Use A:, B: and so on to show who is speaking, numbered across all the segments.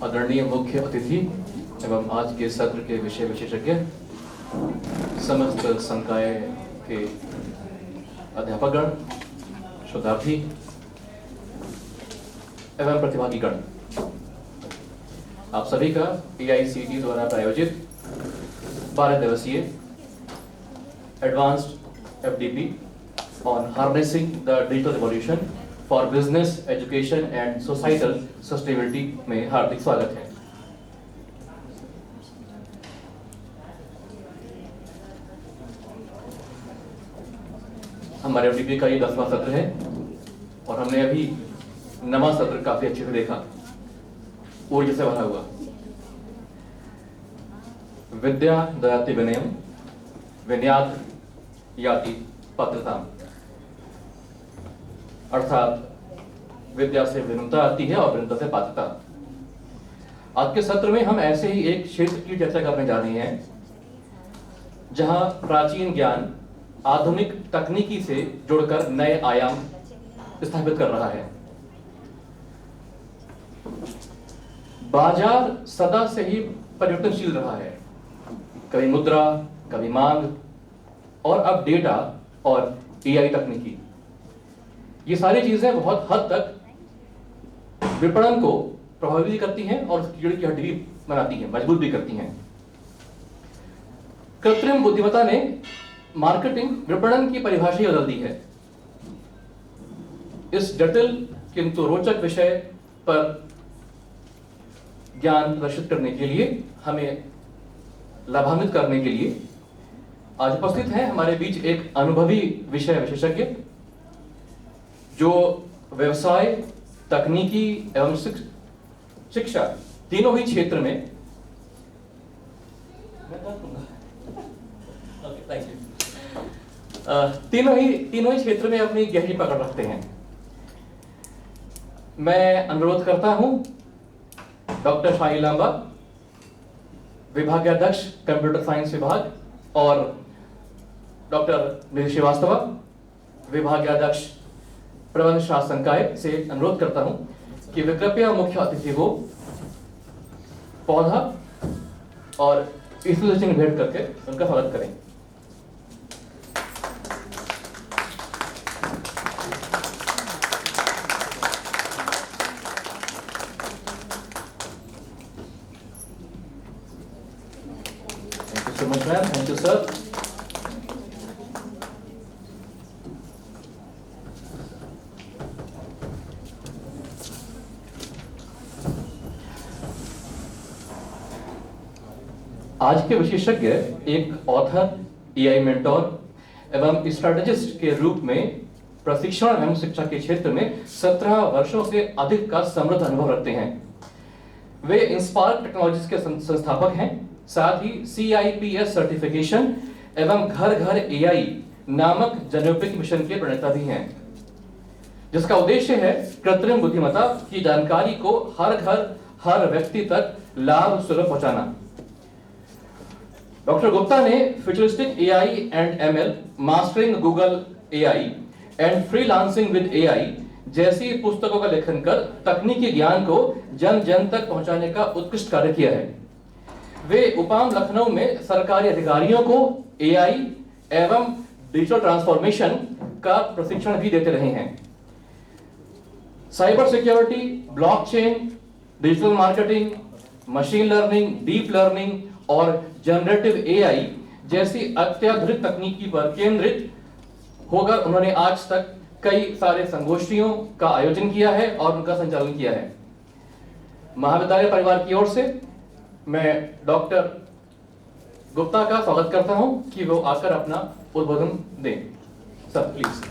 A: आदरणीय मुख्य अतिथि एवं आज के सत्र के विषय विशेषज्ञ, समस्त संकाय के अध्यापकगण, शोधार्थी एवं प्रतिभागीगण, आप सभी का AICTE द्वारा प्रायोजित 12 दिवसीय advanced FDP on harnessing the digital revolution for business, education and societal sustainability में हार्दिक स्वागत है। हमारे FDP का ये 10वां सत्र है और हमने अभी 9वां सत्र काफी अच्छे से देखा, ऊर्जा से भरा हुआ। विद्या दयाति विनयम विनयात याति पात्रता, अर्थात विद्या से विनम्रता आती है और विनम्रता से पात्रता। आज के सत्र में हम ऐसे ही एक क्षेत्र की चर्चा करने जा रहे हैं जहां प्राचीन ज्ञान आधुनिक तकनीकी से जुड़कर नए आयाम स्थापित कर रहा है। बाजार सदा से ही परिवर्तनशील रहा है, कभी मुद्रा, कभी मांग और अब डेटा और AI तकनीकी। ये सारी चीजें बहुत हद तक विपणन को प्रभावित करती हैं और उसकी रीढ़ की हड्डी बनाती हैं, मजबूत भी करती हैं। कृत्रिम बुद्धिमत्ता ने मार्केटिंग विपणन की परिभाषा ही बदल दी है। इस जटिल किंतु रोचक विषय पर ज्ञान प्रदर्शित करने के लिए, हमें लाभान्वित करने के लिए आज उपस्थित हैं हमारे बीच एक अनुभवी विषय विशेषज्ञ जो व्यवसाय, तकनीकी एवं शिक्षा तीनों ही क्षेत्र में तीनों ही क्षेत्र में अपनी गहरी पकड़ रखते हैं। मैं अनुरोध करता हूं डॉक्टर शाही लांबा, विभागाध्यक्ष कंप्यूटर साइंस विभाग, और डॉक्टर निधि श्रीवास्तव, विभागाध्यक्ष प्रबंध शास्त्र संकाय से अनुरोध करता हूं कि वे कृपया मुख्य अतिथि को पौधा और इंस्टॉलेशन भेंट करके उनका स्वागत करें। Thank you so much ma'am, thank you sir. आज के विशेषज्ञ एक ऑथर, AI मेंटोर एवं स्ट्रेटेजिस्ट के रूप में प्रशिक्षण एवं शिक्षा के क्षेत्र में 17 वर्षों से अधिक का समृद्ध अनुभव रखते हैं। वे इंस्पार्क टेक्नोलॉजीज के संस्थापक हैं, साथ ही CIPS सर्टिफिकेशन एवं घर घर AI नामक जनोपयोगी मिशन के प्रणेता भी हैं, जिसका उद्देश्य है कृत्रिम बुद्धिमत्ता की जानकारी को हर घर, हर व्यक्ति तक लाभ सुलभ पहुंचाना। डॉक्टर गुप्ता ने futuristic AI and ML, mastering Google AI and freelancing with AI जैसी पुस्तकों का लेखन कर तकनीकी ज्ञान को जन जन तक पहुंचाने का उत्कृष्ट कार्य किया है। वे उपाम लखनऊ में सरकारी अधिकारियों को AI एवं डिजिटल ट्रांसफॉर्मेशन का प्रशिक्षण भी देते रहे हैं। Cyber security, blockchain, digital marketing, machine learning, deep learning और जनरेटिव AI जैसी अत्याधुनिक तकनीकी पर केंद्रित होकर उन्होंने आज तक कई सारे संगोष्ठियों का आयोजन किया है और उनका संचालन किया है। महाविद्यालय परिवार की ओर से मैं डॉक्टर गुप्ता का स्वागत करता हूं कि वो आकर अपना उद्बोधन दें। Sir please.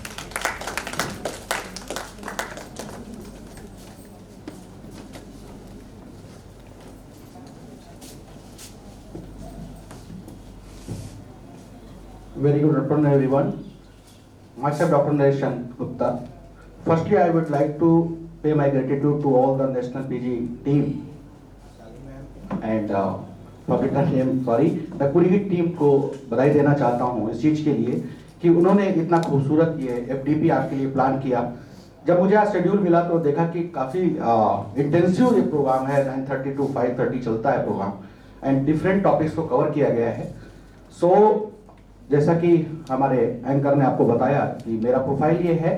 B: Very good afternoon, everyone. Myself, Dr. Naresh Gupta. Firstly, I would like to pay my gratitude to all the National PG team and public name, sorry, मैं पूरी ही टीम को बधाई देना चाहता हूँ इस चीज़ के लिए कि उन्होंने इतना खूबसूरत ये FDP आपके लिए प्लान किया, जब मुझे आज शेड्यूल मिला तो देखा कि काफ़ी इंटेंसिव ये प्रोग्राम है, 9:30 to 5:30 चलता है प्रोग्राम, एंड डिफरेंट टॉपिक्स को कवर किया गया है। सो जैसा कि हमारे एंकर ने आपको बताया कि मेरा प्रोफाइल ये है,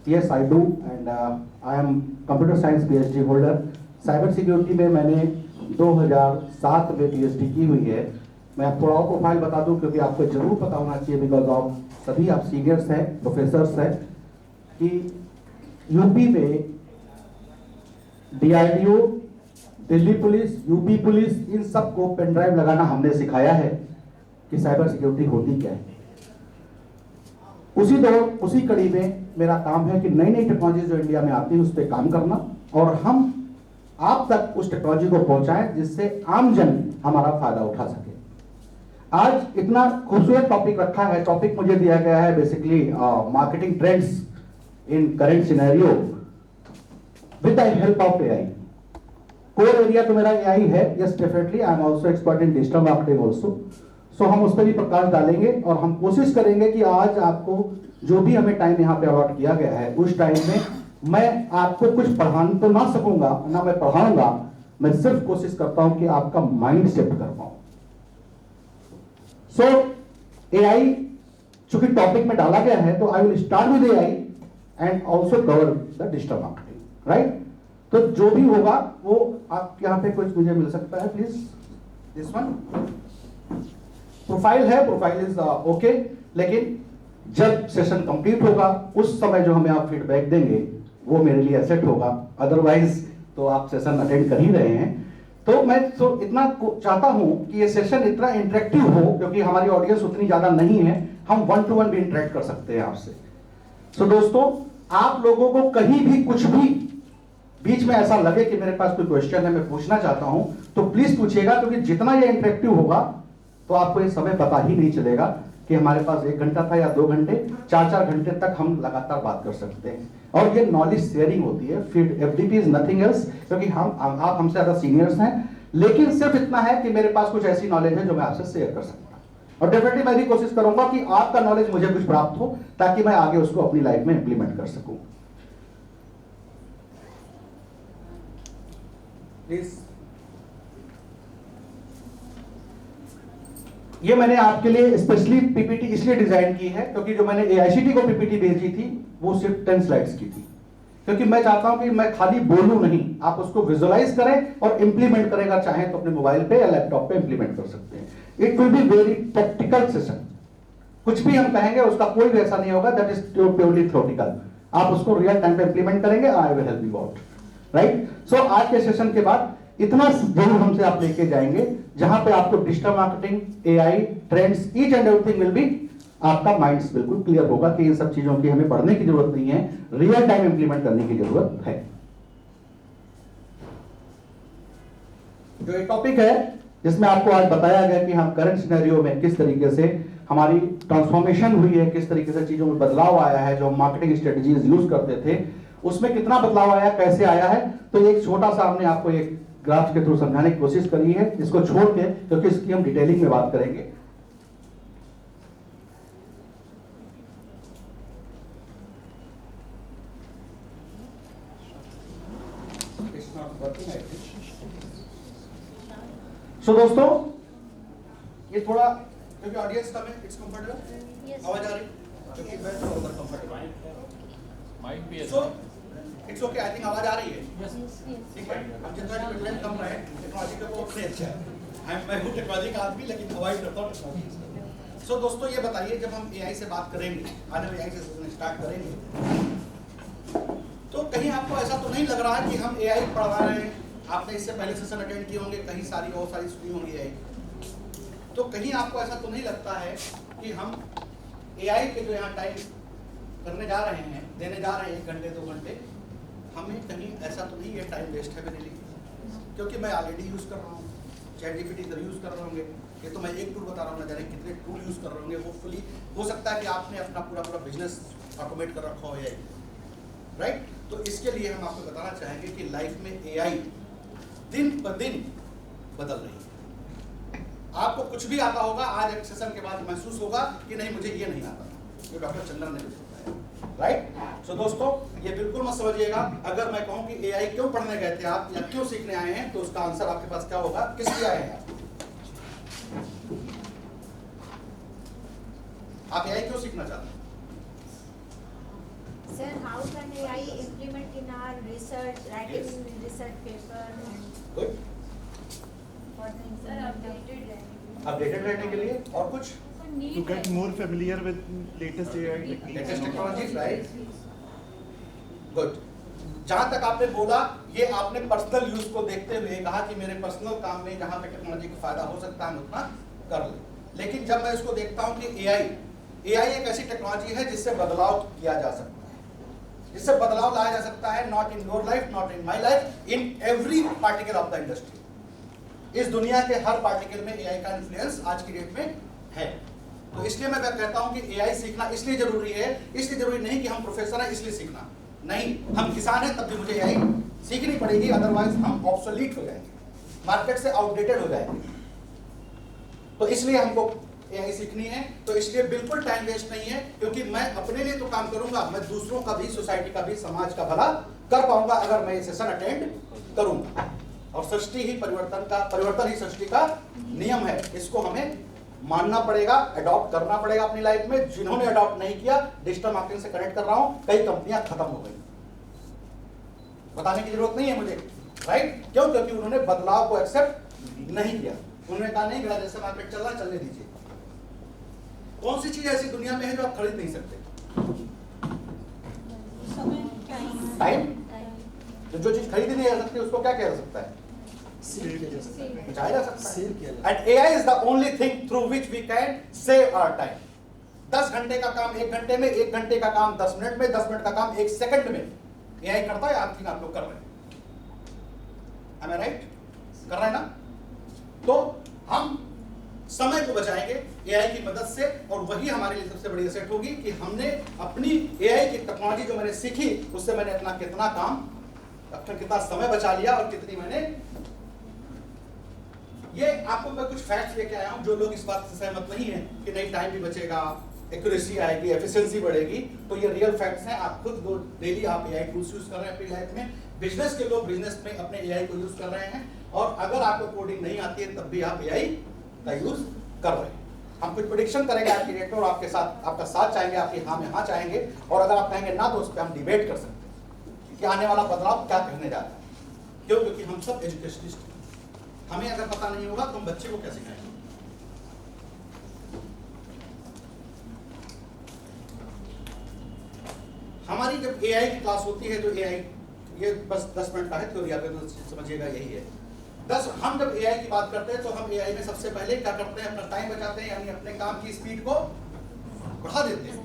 B: yes I do, and I am computer science PhD holder. Cyber security में मैंने 2007 में PhD की हुई है। मैं थोड़ा और प्रोफाइल बता दूं क्योंकि आपको जरूर पता होना चाहिए, बिकॉज ऑफ सभी आप सीनियर्स हैं, प्रोफेसर्स हैं, कि यूपी में DRDO, Delhi police, UP police, इन सबको पेन ड्राइव लगाना हमने सिखाया है कि साइबर सिक्योरिटी होती क्या है। उसी कड़ी में मेरा काम है कि नई नई टेक्नोलॉजी जो इंडिया में आती है उस पर काम करना, और हम आप तक उस टेक्नोलॉजी को पहुंचाएं जिससे आम जन हमारा फायदा उठा सके। आज इतना खूबसूरत टॉपिक रखा है, टॉपिक मुझे दिया गया है basically marketing trends in current scenario with the help of AI। Core area तो मेरा AI है, yes definitely I am also expert in digital marketing also. So हम उस पर भी प्रकाश डालेंगे और हम कोशिश करेंगे कि आज आपको जो भी हमें टाइम यहाँ पे अलॉट किया गया है उस टाइम में मैं आपको कुछ पढ़ा तो ना सकूंगा, ना मैं पढ़ाऊंगा, मैं सिर्फ कोशिश करता हूं कि आपका माइंड शिफ्ट कर पाऊं। सो AI चूंकि टॉपिक में डाला गया है तो I will start with AI and also cover the digital marketing, right. तो जो भी होगा वो आप यहाँ पे कुछ मुझे मिल सकता है, प्लीज दिस वन प्रोफाइल है, प्रोफाइल इज ओके, लेकिन जब सेशन कंप्लीट होगा उस समय जो हमें आप फीडबैक देंगे वो मेरे लिए एसेट होगा, अदरवाइज तो आप सेशन अटेंड कर ही रहे हैं। तो मैं तो इतना चाहता हूं कि ये सेशन इतना इंटरेक्टिव हो, क्योंकि हमारी ऑडियंस उतनी ज्यादा नहीं है, हम 1-to-1 भी इंटरेक्ट कर सकते हैं आपसे। सो दोस्तों, आप लोगों को कहीं भी कुछ भी बीच में ऐसा लगे कि मेरे पास कोई क्वेश्चन है, मैं पूछना चाहता हूं, तो प्लीज पूछिएगा, क्योंकि जितना ये इंटरेक्टिव होगा तो आपको ये समय पता ही नहीं चलेगा कि हमारे पास 1 घंटा था या 2 घंटे, 4-4 घंटे तक हम लगातार बात कर सकते हैं। और ये नॉलेज शेयरिंग होती है, फिर FDP इज नथिंग एल्स, क्योंकि आप हमसे ज्यादा सीनियर्स हैं, लेकिन सिर्फ इतना है कि मेरे पास कुछ ऐसी नॉलेज है जो मैं आपसे शेयर कर सकता हूं, और डेफिनेटली मैं भी कोशिश करूंगा कि आपका नॉलेज मुझे कुछ प्राप्त हो ताकि मैं आगे उसको अपनी लाइफ में इंप्लीमेंट कर सकूं। प्लीज, ये मैंने आपके लिए स्पेशली PPT इसलिए डिजाइन की है क्योंकि जो मैंने AICT को PPT भेजी थी वो सिर्फ 10 स्लाइड्स की थी, क्योंकि मैं चाहता हूं कि मैं खाली बोलूं नहीं, आप उसको विजुअलाइज करें और इंप्लीमेंट करेगा, चाहे तो अपने मोबाइल पे या लैपटॉप पे इंप्लीमेंट कर सकते हैं। It will be very practical session, कुछ भी हम कहेंगे उसका कोई भी ऐसा नहीं होगा दैट इज प्योरली थ्योरेटिकल, आप उसको रियल टाइम पे इंप्लीमेंट करेंगे, I will help you out, right. So आज के सेशन के बाद इतना जरूर हमसे आप लेके जाएंगे जहां पे आपको digital marketing, AI trends, each and everything will be, आपका माइंड बिल्कुल क्लियर होगा कि इन सब चीजों की हमें पढ़ने की जरूरत नहीं है, रियल टाइम इंप्लीमेंट करने की जरूरत है। जो एक टॉपिक है जिसमें आपको आज बताया गया कि हम करंट सिनेरियो में किस तरीके से हमारी ट्रांसफॉर्मेशन हुई है, किस तरीके से चीजों में बदलाव आया है, जो हम मार्केटिंग स्ट्रेटजीज यूज करते थे उसमें कितना बदलाव आया, कैसे आया है। तो एक छोटा सा हमने आपको एक ग्राफ के थ्रू समझाने की कोशिश करी है, इसको छोड़ के, क्योंकि इसकी हम डिटेलिंग में बात करेंगे। सो दोस्तों, ये थोड़ा क्योंकि ऑडियंस कम है, इट्स कंफर्टेबल, आवाज आ रही है क्योंकि मैं थोड़ा ओवर कंफर्टेबल माइक भी है, so it's okay, I think आवाज आ रही है, ठीक है। अब जितना डिपेंडेंट कम रहे टेक्नोलॉजी का वो उतने अच्छा है। मैं हूँ टेक्नोलॉजी का आदमी, लेकिन अवॉइड करता हूँ टेक्नोलॉजी। सो दोस्तों, ये बताइए, जब हम AI से बात करेंगे, आज हम AI से स्टार्ट करेंगे, तो कहीं आपको ऐसा तो नहीं लग रहा है कि हम AI पढ़ा रहे हैं। आपने इससे पहले सेशन अटेंड किए होंगे, कहीं सारी और सारी सुनी होंगी AI, तो कहीं आपको ऐसा तो नहीं लगता है कि हम AI के जो यहाँ टाइम करने जा रहे हैं, देने जा रहे हैं 1 घंटे 2 घंटे, हमें कहीं ऐसा तो नहीं है टाइम वेस्ट है मेरे लिए, क्योंकि मैं ऑलरेडी यूज़ कर रहा हूँ, ChatGPT इधर यूज़ कर रहे होंगे, ये तो मैं एक टूल बता रहा हूँ, ना जाने कितने टूल यूज़ कर रहे होंगे। होपफुली हो सकता है कि आपने अपना पूरा बिजनेस ऑटोमेट कर रखा हो AI, राइट। तो इसके लिए हम आपको बताना चाहेंगे कि लाइफ में AI दिन ब दिन बदल रही है। आपको कुछ भी आता होगा, आज एक सेशन के बाद महसूस होगा कि नहीं मुझे ये नहीं आता, जो डॉक्टर चंद्रन ने बताया। राइट? सो दोस्तों ये बिल्कुल मत समझिएगा, अगर मैं कहूं कि एआई क्यों पढ़ने गए थे आप या क्यों सीखने आए हैं, तो उसका आंसर आपके पास क्या होगा, किस लिए आए हैं आप एआई क्यों सीखना चाहते हैं?
C: Sir, how can AI implement in our research, writing
B: Yes.
C: research paper and
B: good,
C: for the
D: Sir, updated रहने
B: अपडेटेड रहने के लिए और कुछ
E: To get more familiar with latest AI techniques.
B: Latest technologies, right? Good. जहां तक आपने बोला, ये आपने पर्सनल यूज को देखते हुए कहा कि मेरे पर्सनल काम में जहां पे टेक्नोलॉजी का फायदा हो सकता है हम उतना कर ले। लेकिन जब मैं इसको देखता हूं कि एआई एक ऐसी टेक्नोलॉजी है जिससे बदलाव किया जा सकता है, जिससे बदलाव लाया जा सकता है, not in your life, not in my life, in every particle of the industry. इस दुनिया के हर पार्टिकल में एआई का इन्फ्लुएंस आज की डेट में है। तो इसलिए मैं कहता हूं कि एआई सीखना इसलिए जरूरी है, इसलिए जरूरी नहीं कि हम प्रोफेसर हैं इसलिए सीखना, नहीं, हम किसान हैं तब भी मुझे एआई सीखनी पड़ेगी, अदरवाइज हम ऑब्सोलीट हो जाएंगे, मार्केट से आउटडेटेड हो जाएंगे। तो इसलिए हमको एआई सीखनी है। तो इसलिए बिल्कुल टाइम वेस्ट नहीं है, क्योंकि मैं अपने लिए तो काम करूंगा, मैं दूसरों का भी, सोसाइटी का भी, समाज का भला कर पाऊंगा अगर मैं ये सेशन अटेंड करूंगा। और सृष्टि ही परिवर्तन ही सृष्टि का नियम है, इसको हमें मानना पड़ेगा, अडॉप्ट करना पड़ेगा अपनी लाइफ में। जिन्होंने अडॉप्ट नहीं किया, डिजिटल मार्केटिंग से कनेक्ट कर रहा हूं, कई कंपनियां खत्म हो गई, बताने की जरूरत नहीं है मुझे, राइट? क्यों? क्योंकि उन्होंने बदलाव को एक्सेप्ट नहीं किया। उन्होंने कहा नहीं, मेरा जैसे मार्केट चल रहा है चलने दीजिए। कौन सी चीज ऐसी दुनिया में है जो आप खरीद नहीं सकते? टाइम। जो चीज खरीदी नहीं जा सकती उसको क्या किया जा सकता है? बचाया जा सकता है। And AI is the only thing through which we can save our time. 10 घंटे का काम 1 घंटे में, 1 घंटे का काम 10 मिनट में, 10 मिनट का काम 1 सेकंड में एआई करता है। आप लोग कर रहे हैं, am I right? कर रहे हैं ना? तो हम समय को बचाएंगे एआई की मदद से, और वही हमारे लिए सबसे बड़ी एसेट होगी कि हमने अपनी एआई की टेक्नोलॉजी जो मैंने सीखी उससे मैंने अपना कितना समय बचा लिया और कितनी मैंने। ये आपको मैं कुछ फैक्ट्स लेके आया हूं, जो लोग इस बात से सहमत नहीं है कि नहीं टाइम भी बचेगा, एक्यूरेसी आएगी, एफिशिएंसी बढ़ेगी, तो ये रियल फैक्ट्स हैं। आप खुद डेली आप एआई टूल्स यूज कर रहे हैं अपनी लाइफ में, बिजनेस के लोग बिजनेस में अपने एआई को यूज कर रहे हैं, और अगर आपको कोडिंग नहीं आती है तब भी आप एआई का यूज कर रहे हैं। हम कुछ प्रेडिक्शन करेंगे आपके डेट में और आपके साथ आपका साथ चाहेंगे, आपकी हाँ में हाँ चाहेंगे, और अगर आप कहेंगे ना तो उस पर हम डिबेट कर सकते हैं कि आने वाला बदलाव क्या कहने जा रहा है। क्यों? क्योंकि हम सब एजुकेशनिस्ट हैं। हमें अगर पता नहीं होगा तो हम बच्चे को कैसे सिखाएंगे? हमारी जब एआई की क्लास होती है तो एआई ये बस 10 मिनट का है, थ्योरी आप तो समझिएगा यही है। हम जब एआई की बात करते हैं तो हम एआई में सबसे पहले क्या करते हैं? अपना टाइम बचाते हैं, यानी अपने काम की स्पीड को बढ़ा देते हैं।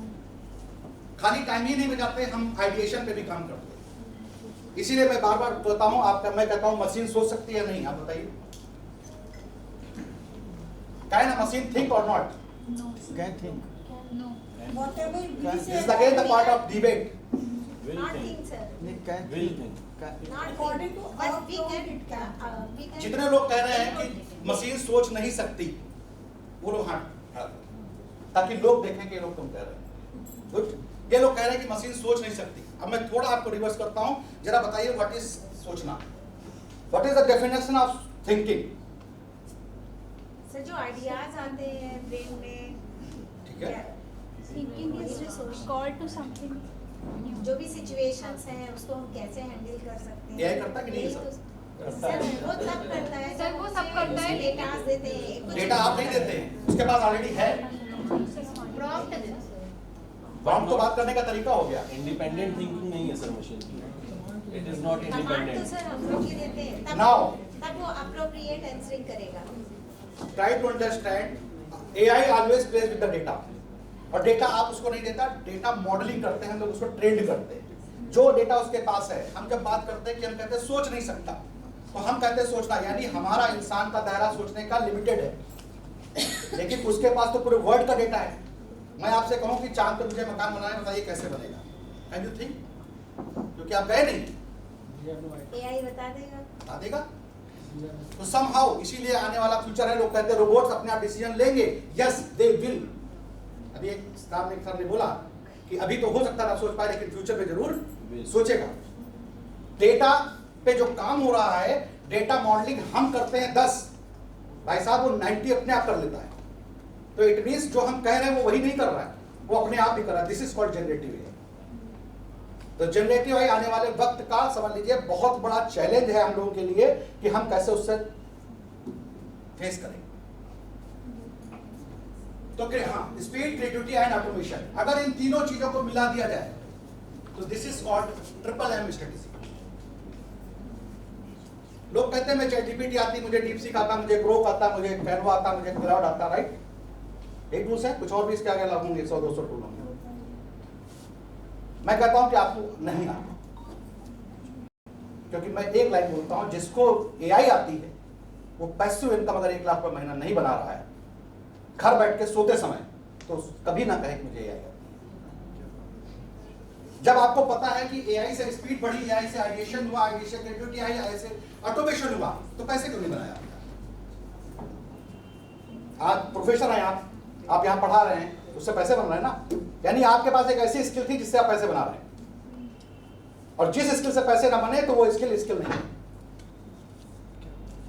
B: खाली टाइम ही नहीं बचाते, हम आइडिएशन पे भी काम करते हैं। इसीलिए मैं बार बार कहता हूं, मैं कहता हूं मशीन सोच सकती है नहीं? आप बताइए, कैन अ मशीन थिंक और not?
E: Can think.
D: No.
C: whatever we
E: This
C: say.
B: This is again the part of debate.
C: Not think, sir.
E: Can
F: Will
E: think.
F: think.
C: Not
D: According to
C: but
D: our
C: we
D: prompt,
C: can,
D: it can.
C: we can.
B: जितने लोग कह रहे हैं कि machine सोच नहीं सकती, वो लोग हाँ, ताकि लोग देखें कि ये लोग तुम कह रहे हैं। गुड। ये लोग कह रहे हैं कि मशीन सोच नहीं सकती। अब मैं थोड़ा आपको रिवर्स करता हूं, जरा बताइए व्हाट इज सोचना? What is the definition of thinking?
C: Sir जो आइडियाज आते हैं ब्रेन में,
B: ठीक है,
D: Thinking is call to something.
C: जो भी सिचुएशंस हैं उसको हम कैसे हैंडल कर सकते हैं।
B: एआई करता कि नहीं
C: यही
B: सब?
C: तो- सर वो सब करता है।
D: सर, वो सब करता है।
C: डेटास देते हैं। कुछ
B: डेटा आप नहीं देते हैं, उसके पास ऑलरेडी है।
C: प्रॉम्प्ट देते हैं।
B: प्रॉम्प्ट तो बात करने का तरीका हो गया।
F: इंडिपेंडेंट थिंकिंग नहीं है सर मशीन की, इट इज नॉट
C: कमांड तो
F: इंडिपेंडेंट।
C: सर हम लोग ही देते हैं, तब वो अप्रोप्रिएट आंसरिंग करेगा।
B: Try to understand, AI always plays with the data, और डेटा आप उसको नहीं देता, डेटा मॉडलिंग करते हैं हम लोग, उसको ट्रेंड करते हैं। जो डेटा उसके पास है, हम जब बात करते हैं कि हम कहते हैं सोच नहीं सकता, तो हम कहते हैं सोचना, यानी हमारा इंसान का दायरा सोचने का लिमिटेड है, लेकिन उसके पास तो पूरे वर्ल्ड का डेटा है। मैं आपसे कहूं कि चांद पे मुझे मकान बनाना है, बताइए कैसे बनेगा? Can you think? क्योंकि आप गए नहीं,
C: एआई बता देगा।
B: बता देगा। तो समहाउ इसीलिए आने वाला फ्यूचर है, लोग कहते हैं रोबोट्स अपने आप डिसीजन लेंगे। Yes they will. अभी एक सर ने बोला कि अभी तो हो सकता है ना सोच पाए, लेकिन फ्यूचर में जरूर सोचेगा। डेटा पे जो काम हो रहा है, डेटा मॉडलिंग हम करते हैं 10, भाई साहब वो 90 अपने आप कर लेता है। तो इट मींस जो हम कह रहे हैं वो वही नहीं कर रहा है, वो अपने आप ही कर रहा है। This is called generative AI. तो जनरेटिव एआई आने वाले वक्त का समझ लीजिए बहुत बड़ा चैलेंज है हम लोगों के लिए कि हम कैसे उससे फेस करें। तो हाँ, स्पीड, क्रिएटिविटी एंड ऑटोमेशन, अगर इन तीनों चीजों को मिला दिया जाए तो this is called triple M strategy. लोग कहते हैं मैं चैटजीपीटी आती, मुझे डीपसीक आता, मुझे ग्रोक आता, मुझे कैनवा आता, मुझे क्लाउड आता, राइट? एक टूल्स है, कुछ और भी इसके आगे लागू होंगे, 100-200 टूल होंगे। मैं कहता हूं कि आपको नहीं आता, क्योंकि मैं एक लाइन बोलता हूं, जिसको एआई आती है वो पैसिव इनकम अगर 1 लाख रुपए महीना नहीं बना रहा है घर बैठ के सोते समय, तो कभी ना कहे कि मुझे एआई आती है। जब आपको पता है कि एआई से स्पीड बढ़ी, एआई से आइडिएशन हुआ, आइडिएशन क्रिएटिविटी आई, एआई से ऑटोमेशन हुआ, तो पैसे क्यों नहीं बनाया? आज प्रोफेसर हैं आप यहां पढ़ा रहे हैं, उससे पैसे बन रहे हैं ना। यानी आपके पास एक ऐसी स्किल थी जिससे आप पैसे बना रहे हैं, और जिस स्किल से पैसे ना बने तो वो स्किल नहीं है।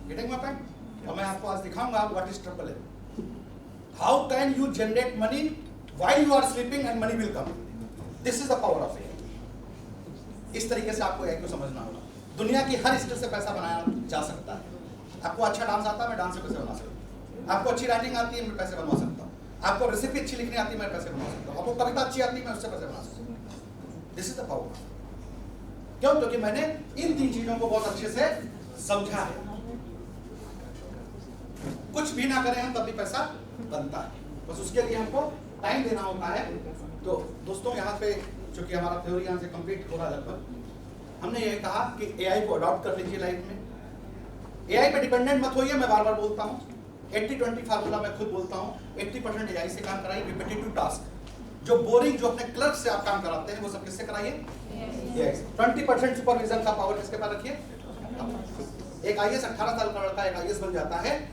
B: Getting my point? और मैं आपको आज दिखाऊंगा what is triple M. How can you generate money while you are sleeping and money will come. This is the power of AI. इस तरीके से आपको एआई को समझना होगा। दुनिया की हर स्किल से पैसा बनाया जा सकता है। आपको अच्छा डांस आता है, मैं डांस से पैसे बना सकता हूँ। आपको अच्छी राइटिंग आती है, मैं पैसे बनवा सकता हूँ। आपको रेसिपी अच्छी लिखनी आती है, मैं पैसे बना सकता हूँ। आपको कविता अच्छी आती है, मैं उससे पैसे बना सकता हूँ। This is the power. क्यों? क्योंकि मैंने इन 3 चीजों को बहुत अच्छे से समझा है। कुछ भी ना करें हम तब भी पैसा बनता है, बस उसके लिए हमको टाइम देना होता है। तो दोस्तों, यहाँ पे चूंकि हमारा थ्योरी यहाँ से कंप्लीट हो रहा है लगभग, हमने ये कहा कि एआई को अडॉप्ट कर लीजिए लाइफ में। एआई पे डिपेंडेंट मत होइए, मैं बार बार बोलता हूँ। 80-20 फार्मूला मैं खुद बोलता हूँ। 80% एआई से काम कराइए। रिपीटेटिव टास्क जो बोरिंग, जो अपने क्लर्क से आप काम कराते हैं, वो सब किससे कराइए? एआई से। 20% सुपरविजन का पावर किसके पास रखिए? एक आईएएस 18 साल का लड़का एक आईएएस बन जाता है,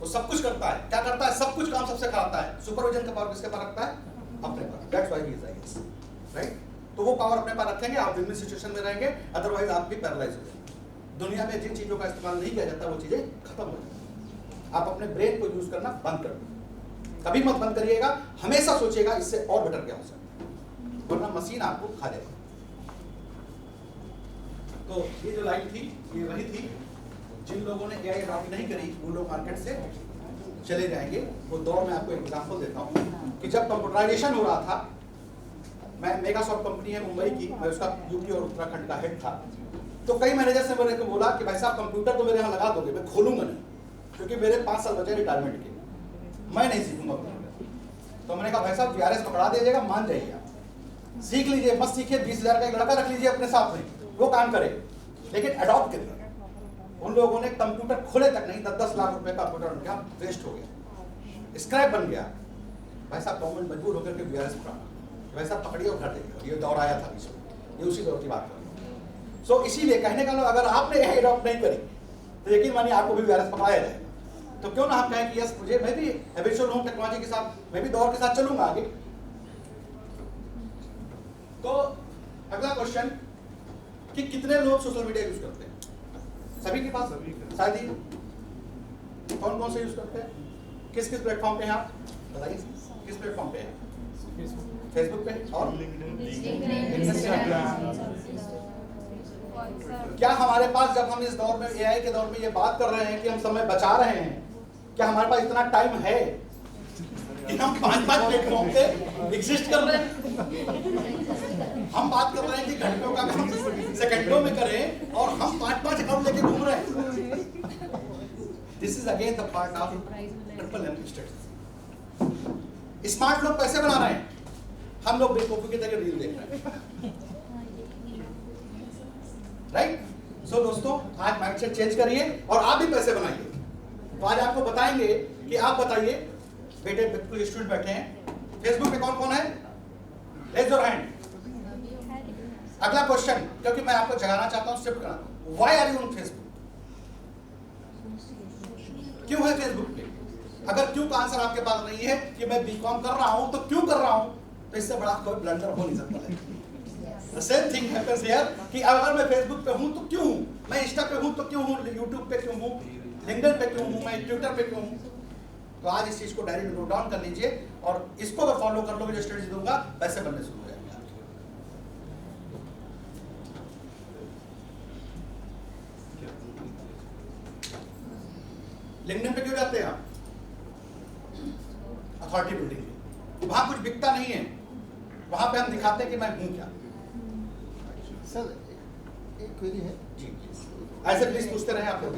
B: वो सब कुछ करता है। क्या करता है? सब कुछ काम सबसे कराता है। सुपरविजन का पावर किसके पास रखता है? अपने पास। That's why he is IAS, right? तो वो पावर अपने पास रखेंगे, आप विन-विन सिचुएशन में रहेंगे, अदरवाइज आप भी पैरालाइज हो जाएंगे। दुनिया में जिन चीजों का इस्तेमाल नहीं किया जाता वो चीजें खत्म हो जाती। आप अपने ब्रेन को यूज करना बंद कर दो, कभी मत बंद करिएगा। हमेशा सोचिएगा इससे और बेटर क्या हो सकता है, वरना मशीन आपको खा जाएगी। तो ये जो लाइन थी ये वही थी। जिन लोगों ने एआई अडॉप्ट नहीं करी वो लोग मार्केट से चले जाएंगे। वो दौर में आपको एग्जांपल देता हूँ कि जब कंप्यूटराइजेशन हो रहा था, मैं मेगासॉफ्ट कंपनी है मुंबई की, मैं उसका यूपी और उत्तराखंड का हेड था। तो कई मैनेजर से मेरे को बोला कि भाई साहब कंप्यूटर तो मेरे यहाँ लगा दोगे, मैं खोलूंगा नहीं, क्योंकि मेरे 5 साल बचे रिटायरमेंट के, मैं नहीं सीखूंगा कंप्यूटर। तो मैंने कहा भाई साहब वीआरएस पकड़ा दीजिएगा, मान जाइए आप, सीख लीजिए, मत सीखिए। 20,000 का एक लड़का रख लीजिए अपने साथ में, वो काम करे, लेकिन अडॉप्ट करिए। उन लोगों ने कंप्यूटर खोले तक नहीं, 10-10 लाख रुपए का कंप्यूटर उनका वेस्ट हो गया, स्क्रैप बन गया। भाई साहब गवर्नमेंट मजबूर होकर के वीआरएस पकड़ा, वैसा पकड़िए और कर देंगे। ये दौर आया था बीच में, ये उसी दौर की बात कर रहा हूँ। सो इसीलिए कहने का अगर आपने एआई अडॉप्ट नहीं करी तो यकीन मानिए आपको भी वीआरएस पकड़ाया जाएगा। तो क्यों ना हम कहें कि यस, मुझे मैं भी हैबिचुअल हूं टेक्नोलॉजी के साथ, मैं भी दौर के साथ चलूंगा आगे। तो अगला क्वेश्चन कि कितने लोग सोशल मीडिया यूज करते हैं? सभी के पास शायद ही। कौन कौन से यूज करते हैं? किस किस प्लेटफॉर्म पे हैं आप बताइए? किस प्लेटफॉर्म पे हैं? फेसबुक पे और इंस्टाग्राम। क्या हमारे पास, जब हम इस दौर में एआई के दौर में ये बात कर रहे हैं कि हम समय बचा रहे हैं, क्या हमारे पास इतना टाइम है कि हम 5-5 प्लेटफॉर्म पे एग्जिस्ट कर रहे हैं? हम बात कर रहे हैं कि घंटों का काम सेकंडों में करें और हम 5-5 अकाउंट लेके घूम रहे हैं। This is again the part of triple M strategy. Smart लोग पैसे बना रहे हैं, हम लोग बेवकूफी की तरह रील देख रहे हैं, राइट? सो दोस्तों, आज माइंडसेट चेंज करिए और आप भी पैसे बनाइए। तो आज आपको बताएंगे कि आप बताइए, बेटे बिल्कुल स्टूडेंट बैठे हैं, फेसबुक पे कौन कौन है? Raise your hand. अगला क्वेश्चन, क्योंकि मैं आपको जगाना चाहता हूं, शिफ्ट करना, why are you on Facebook? क्यों है फेसबुक पे? अगर क्यों का आंसर आपके पास नहीं है कि मैं बीकॉम कर रहा हूं, तो क्यों कर रहा हूं? तो इससे बड़ा कोई ब्लंडर हो नहीं सकता। The same thing happens here कि अगर मैं फेसबुक पे हूँ तो क्यों हूँ, मैं इंस्टा पे हूँ तो क्यों हूँ, यूट्यूब पे क्यों हूँ, लिंक्डइन पे क्यों हूँ, मैं ट्विटर पे क्यों हूँ। तो आज इस चीज को डायरी में नोट डाउन कर लीजिए और इसको अगर फॉलो कर लोगे, जो स्ट्रेटजी दूंगा पैसे बनने शुरू हो जाएंगे आपके। लिंक्डइन पे क्यों जाते हैं आप? अथॉरिटी बिल्डिंग, वहां कुछ बिकता नहीं है, वहां पे हम दिखाते हैं कि मैं हूं क्या।
G: सर एक क्वेरी है
B: जी ऐसे प्लीज पूछते रहे आप लोग।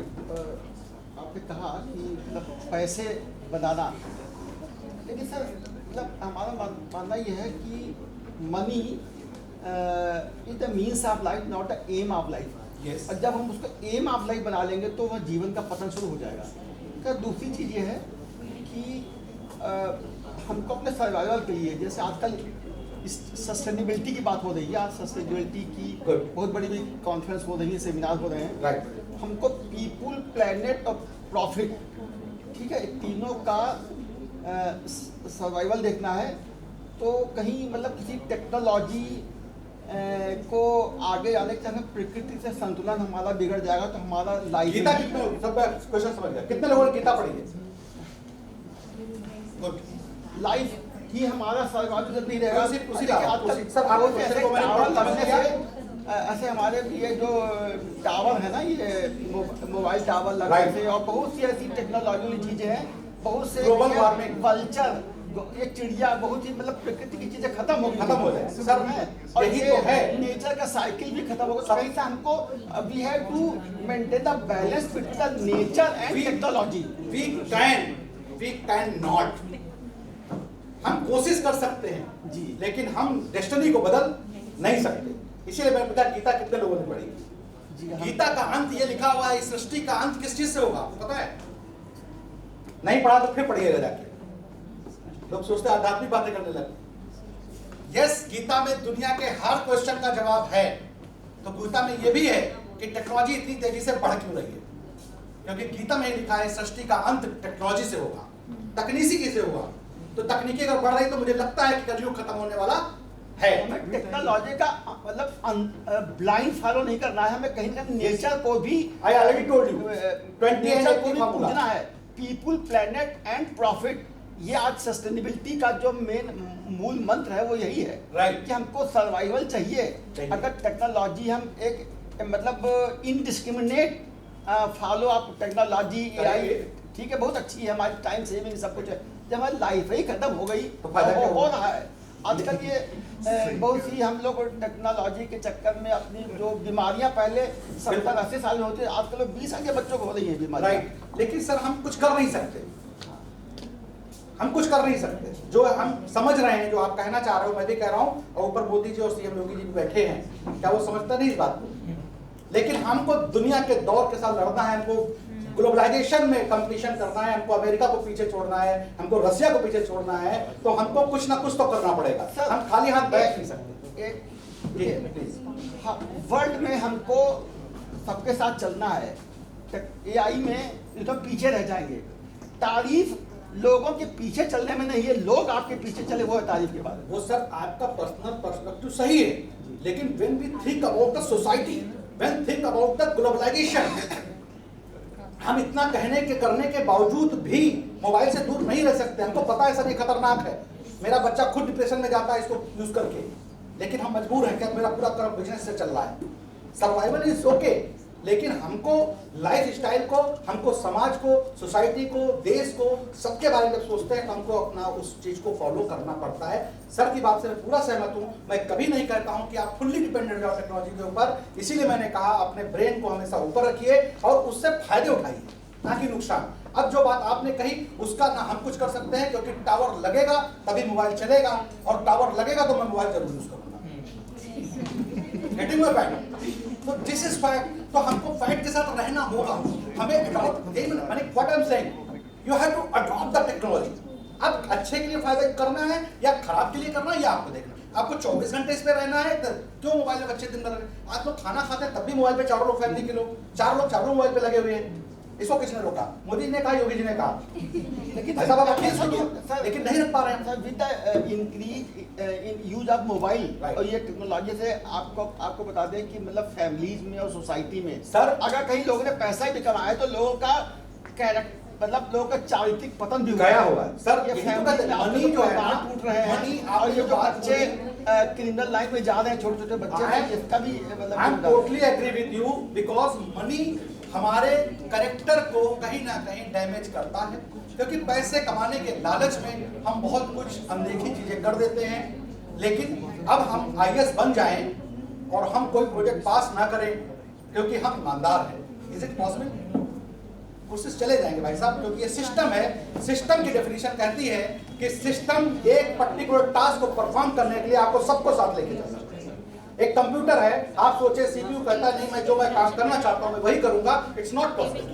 G: आपने कहा कि मतलब पैसे बनाना, लेकिन सर मतलब हमारा मानना ये है कि money is the means of life, not the aim of life.
B: Yes.
G: और जब हम उसको एम ऑफ लाइफ बना लेंगे तो वह जीवन का पतन शुरू हो जाएगा। सर दूसरी चीज़ ये है कि हमको अपने सर्वाइवल के लिए, जैसे आजकल सस्टेनेबिलिटी की बात हो रही है, आज सस्टेनेबिलिटी की
B: Good.
G: बहुत बड़ी बड़ी कॉन्फ्रेंस हो रही है, सेमिनार हो रहे हैं।
B: राइट,
G: हमको पीपुल, प्लेनेट और प्रॉफिट, ठीक है, तीनों का सर्वाइवल देखना है। तो कहीं मतलब किसी टेक्नोलॉजी को आगे आने के समय प्रकृति से संतुलन हमारा बिगड़ जाएगा, तो हमारा लाइफ
B: गीता कितने, सब क्वेश्चन समझ गया, कितने लोगों ने गीता पढ़ी है? गुड,
G: लाइफ ही हमारा सर्वाइवल नहीं रहेगा।
B: उसी
G: देखिए, आजकल
B: सर आप
G: बहुत ऐसे
B: को मैंने
G: टावर
B: समझ
G: लगने
B: लिया।
G: से ऐसे हमारे ये जो टावर है ना, ये मोबाइल टावर लगने
B: Right.
G: से, और बहुत सी ऐसी टेक्नोलॉजी चीजें हैं, बहुत से
B: Global warming.
G: कल्चर, ये चिड़िया, बहुत ही मतलब प्रकृति की चीजें खत्म हो गई,
B: खत्म हो जाए। सर,
G: और
B: यही
G: ये
B: तो है।
G: नेचर का साइकिल भी खत्म होगा। कहीं से हमको we have to maintain the balance between the nature and
B: We-
G: technology.
B: We can not, हम कोशिश कर सकते हैं
G: जी।
B: लेकिन हम डेस्टिनी को बदल नहीं सकते। इसीलिए मैंने पूछा गीता कितने लोगों ने पढ़ी।
G: जी हाँ।
B: गीता का अंत ये लिखा हुआ है, इस सृष्टि का अंत किस चीज से होगा आपको पता है? नहीं पढ़ा तो फिर पढ़िएगा जाके। लोग सोचते हैं आध्यात्मिक बातें करने लगते। यस, गीता में दुनिया के हर क्वेश्चन का जवाब है। तो गीता में ये भी है कि टेक्नोलॉजी इतनी तेजी से बढ़ क्यों रही है, क्योंकि गीता में लिखा है सृष्टि का अंत टेक्नोलॉजी से होगा, तकनीकी से होगा। तो तकनीकी अगर बढ़ रही तो मुझे लगता है कि कलयुग खत्म होने वाला है।
G: हमें टेक्नोलॉजी का मतलब ब्लाइंड फॉलो नहीं करना है, हमें कहीं ना कहीं नेचर को भी,
B: I already told you, 20
G: nature को भी
B: formula.
G: पूजना है। पीपुल, प्लेनेट एंड प्रॉफिट, ये आज सस्टेनेबिलिटी का जो मेन मूल मंत्र है वो यही है।
B: Right.
G: कि हमको सर्वाइवल चाहिए।
B: चाहिए।
G: अगर टेक्नोलॉजी हम एक मतलब indiscriminate follow of technology, AI, ठीक है, बहुत अच्छी है, हमारी टाइम सेविंग सब कुछ है, जब हमारी लाइफ ही खत्म हो गई
B: तो फायदा क्या
G: हो
B: हुआ?
G: रहा है आजकल ये बहुत सी हम लोग टेक्नोलॉजी के चक्कर में अपनी जो बीमारियां पहले 70-80 साल में होती है, आजकल 20 साल के बच्चों को हो रही है बीमारियां।
B: राइट, लेकिन सर हम कुछ कर नहीं सकते, हम कुछ कर नहीं सकते। जो हम समझ रहे हैं, जो आप कहना चाह रहे हो, मैं भी कह रहा हूँ, और ऊपर मोदी जी और सीएम योगी जी भी बैठे हैं, क्या वो समझते नहीं इस बात को? लेकिन हमको दुनिया के दौर के साथ लड़ना है, हमको ग्लोबलाइजेशन में कंपटीशन करना है, हमको अमेरिका को पीछे छोड़ना है, हमको रशिया को पीछे छोड़ना है, तो हमको कुछ ना कुछ तो करना पड़ेगा।
G: सर,
B: हम खाली हाथ बैठ नहीं सकते।
G: एक
B: जी प्लीज।
G: हाँ, वर्ल्ड में हमको सबके साथ चलना है। एआई में तो पीछे रह जाएंगे। तारीफ लोगों के पीछे चलने में नहीं है, लोग आपके पीछे चले वो है तारीफ के बाद।
B: वो सर आपका पर्सनल पर्सपेक्टिव सही है, लेकिन when we think about the society, when think about the globalisation, हम इतना कहने के करने के बावजूद भी मोबाइल से दूर नहीं रह सकते। हमको पता है सर ये खतरनाक है, मेरा बच्चा खुद डिप्रेशन में जाता है इसको यूज करके, लेकिन हम मजबूर हैं कि मेरा पूरा तरफ बिजनेस से चल रहा है। सर्वाइवल इज ओके, लेकिन हमको लाइफ स्टाइल को, हमको समाज को, सोसाइटी को, देश को, सबके बारे में सोचते हैं तो हमको अपना उस चीज को फॉलो करना पड़ता है। सर की बात से मैं पूरा सहमत हूँ। मैं कभी नहीं कहता हूँ कि आप फुल्ली डिपेंडेंट हो टेक्नोलॉजी के ऊपर, इसीलिए मैंने कहा अपने ब्रेन को हमेशा ऊपर रखिए और उससे फायदे उठाइए, ना कि नुकसान। अब जो बात आपने कही उसका ना हम कुछ कर सकते हैं, क्योंकि टावर लगेगा तभी मोबाइल चलेगा, और टावर लगेगा तो मैं मोबाइल जरूर यूज करूंगा। Getting my point? तो दिस इज फैक्ट। तो हमको फैक्ट के साथ रहना होगा, हमें अडॉप्ट, मैंने what I am saying, you have to adopt the technology. अब अच्छे के लिए फायदा करना है या खराब के लिए करना है, या आपको देखना है। आपको 24 घंटे इस पे रहना है तो क्यों मोबाइल में बच्चे दिन भर? आज लोग खाना खाते हैं तब भी मोबाइल पे, चारों लोग फैमिली के लोग, चारों मोबाइल पे लगे हुए हैं। इसको किसने रोका? मोदी जी ने कहा, योगी जी ने कहा,
G: लेकिन
B: ऐसा बात नहीं सुनिए, लेकिन नहीं रख पा रहे हैं।
G: Sir with the increase in use of mobile
B: Right.
G: और ये टेक्नोलॉजी से आपको बता दें कि मतलब फैमिलीज में और सोसाइटी में
B: सर,
G: अगर कहीं लोगों ने पैसा भी कमाया तो लोगों का मतलब लोगों का चारित्रिक पतन भी
B: गया हुआ है। सर,
G: ये
B: यही तो
G: फैमिली
B: कहते हैं,
G: में
B: money जो है ना,
G: टूट रहे
B: money
G: हैं
B: आपने
G: और ये
B: जो
G: जो
B: बात
G: बच्चे
B: बोली,
G: क्रिमिनल लाइन में जा रहे हैं, छोटे छोटे बच्चे
B: I am-
G: हैं, इसका भी
B: आई एम
G: मतलब
B: totally agree with you, because money हमारे कैरेक्टर को कहीं ना कहीं डैमेज करता है, क्योंकि पैसे कमाने के लालच में हम बहुत कुछ अनदेखी चीजें कर देते हैं। लेकिन अब हम आईएएस बन जाएं और हम कोई प्रोजेक्ट पास ना करें क्योंकि हम ईमानदार हैं, इज इट पॉसिबल? कोशिश चले जाएंगे भाई साहब, क्योंकि ये सिस्टम है। सिस्टम की डेफिनेशन कहती है कि सिस्टम एक पर्टिकुलर टास्क को परफॉर्म करने के लिए आपको सबको साथ लेके चलना है। एक कंप्यूटर है, आप सोचे सीपीयू कहता नहीं मैं जो मैं काम करना चाहता हूं मैं वही करूंगा, इट्स नॉट पॉसिबल,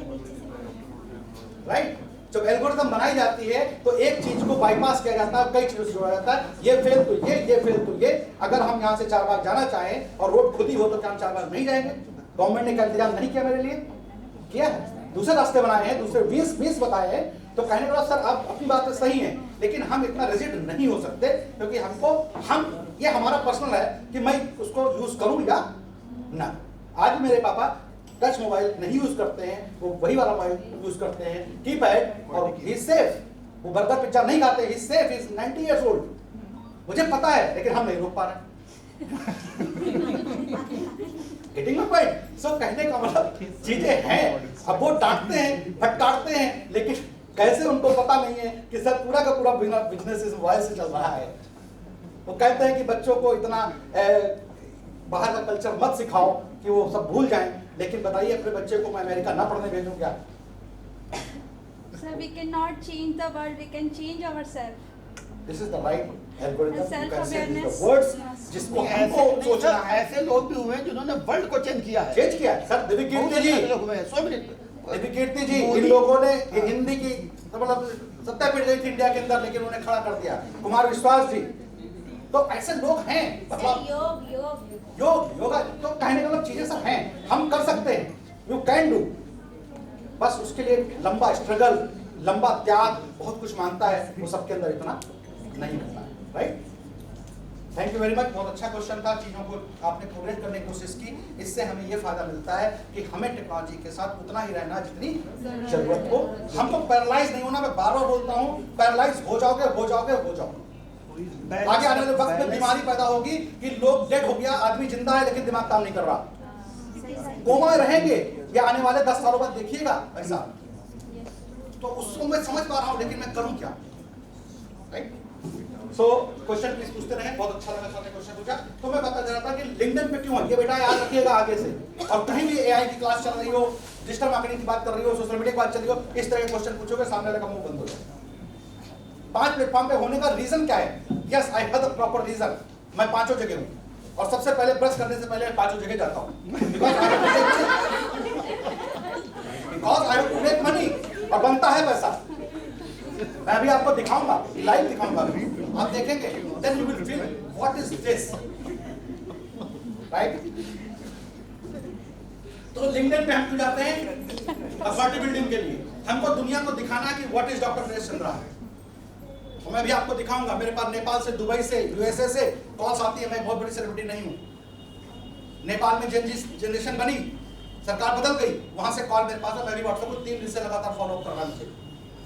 B: राइट? जब एल्गोरिथम बनाई जाती है तो एक चीज को बाईपास किया जाता है, कई चीजों से जोड़ा जाता है, ये फेल तो ये फेल तो ये। अगर हम यहाँ से 4 बार जाना चाहें और रोड खुद ही हो तो क्या हम 4 बार नहीं जाएंगे? गवर्नमेंट ने क्या इंतजाम नहीं किया मेरे लिए? किया है, दूसरे रास्ते बनाए हैं, दूसरे 20 बताए हैं। तो कहने का सर आप अपनी बात तो सही है, लेकिन हम इतना रिजिड नहीं हो सकते, क्योंकि ये हमारा पर्सनल है कि मैं उसको यूज करूं या ना। आज मेरे पापा टच मोबाइल नहीं यूज करते हैं, वो वही वाला मोबाइल यूज करते हैं, कीपैड, और ही सेफ। वो बर्गर पिज्जा नहीं खाते, he safe, he is 90 years old। मुझे पता है, लेकिन हम नहीं रोक पा रहे। Getting my point? So कहने का मतलब चीजें हैं, अब वो डांटते हैं, फटकारते हैं, लेकिन कैसे उनको पता नहीं है कि सर पूरा का पूरा बिजनेस इस मोबाइल से चल रहा है। वो कहते हैं कि बच्चों को इतना बाहर का कल्चर मत सिखाओ कि वो सब भूल जाएं, लेकिन बताइए अपने बच्चे को मैं अमेरिका ना पढ़ने भेजूं क्या?
D: Sir, we cannot change the world, we can change ourselves.
B: This is the right algorithm. You can say these are the
D: Self-awareness.
B: words जिसको हमको सोचना है।
G: ऐसे लोग भी हुए हैं जिन्होंने वर्ल्ड को चेंज किया है।
B: चेंज किया है सर, दिव्य कीर्ति जी,
G: लोग हुए हैं, 100 मिनट
B: दिव्य कीर्ति जी, इन लोगों ने हिंदी की तो मतलब सत्ता पीट गई थी इंडिया के अंदर, लेकिन उन्हें खड़ा कर दिया। कुमार विश्वास जी, तो ऐसे लोग हैं। मतलब योगा तो कहने का मतलब चीजें सब हैं, हम कर सकते हैं, यू कैन डू। बस उसके लिए लंबा स्ट्रगल, लंबा त्याग बहुत कुछ मांगता है, वो सबके अंदर इतना नहीं होता है, right? Thank you very much, बहुत अच्छा क्वेश्चन था। चीजों को आपने कोरिलेट करने की कोशिश की, इससे हमें ये फायदा मिलता है कि हमें टेक्नोलॉजी के साथ उतना ही रहना जितनी जरूरत हो। हमको पैरालाइज नहीं होना। मैं बार बार बोलता हूँ, पैरालाइज हो जाओगे। आगे आने वाले वक्त में बीमारी पैदा होगी कि लोग डेड हो गया, आदमी जिंदा है लेकिन दिमाग काम नहीं कर रहा, कोमा में रहेंगे। ये आने वाले 10 सालों बाद देखिएगा ऐसा। तो उसको मैं समझ पा रहा हूँ, लेकिन मैं करूँ क्या, राइट? सो क्वेश्चन प्लीज पूछते रहे, बहुत अच्छा लगा आपने क्वेश्चन पूछा। तो मैं बता दे रहा था कि लिंक्डइन पे क्यों है ये बेटा, याद रखिएगा आगे से। और कहीं भी एआई की क्लास चल रही हो, डिजिटल मार्केटिंग की बात कर रही हो, सोशल मीडिया की बात चल रही हो, इस तरह के क्वेश्चन पूछोगे, सामने वाले का मुंह बंद हो जाएगा। 5 प्लेटफॉर्म पे होने का रीजन क्या है? Yes, I have the proper reason. मैं 5 जगह हूँ, और सबसे पहले ब्रश करने से पहले 5 जगह जाता हूँ, because I have to make money, और बनता है पैसा। मैं अभी आपको दिखाऊंगा, लाइव दिखाऊंगा, आप देखेंगे, then you will feel what is this, right? तो लिंक्डइन पे हम क्यों जाते हैं? अथॉरिटी बिल्डिंग के लिए। हमको दुनिया को दिखाना है कि what is doctor Naresh Chandra. और मैं भी आपको दिखाऊंगा, मेरे पास नेपाल से, दुबई से, यूएसए से कॉल्स आती है। मैं बहुत बड़ी सेलिब्रिटी नहीं हूँ। नेपाल में जनरेशन बनी, सरकार बदल गई, वहां से कॉल मेरे पास है। मैं भी व्हाट्सएप को 3 दिन से लगातार फॉलो अप कर रहा हूँ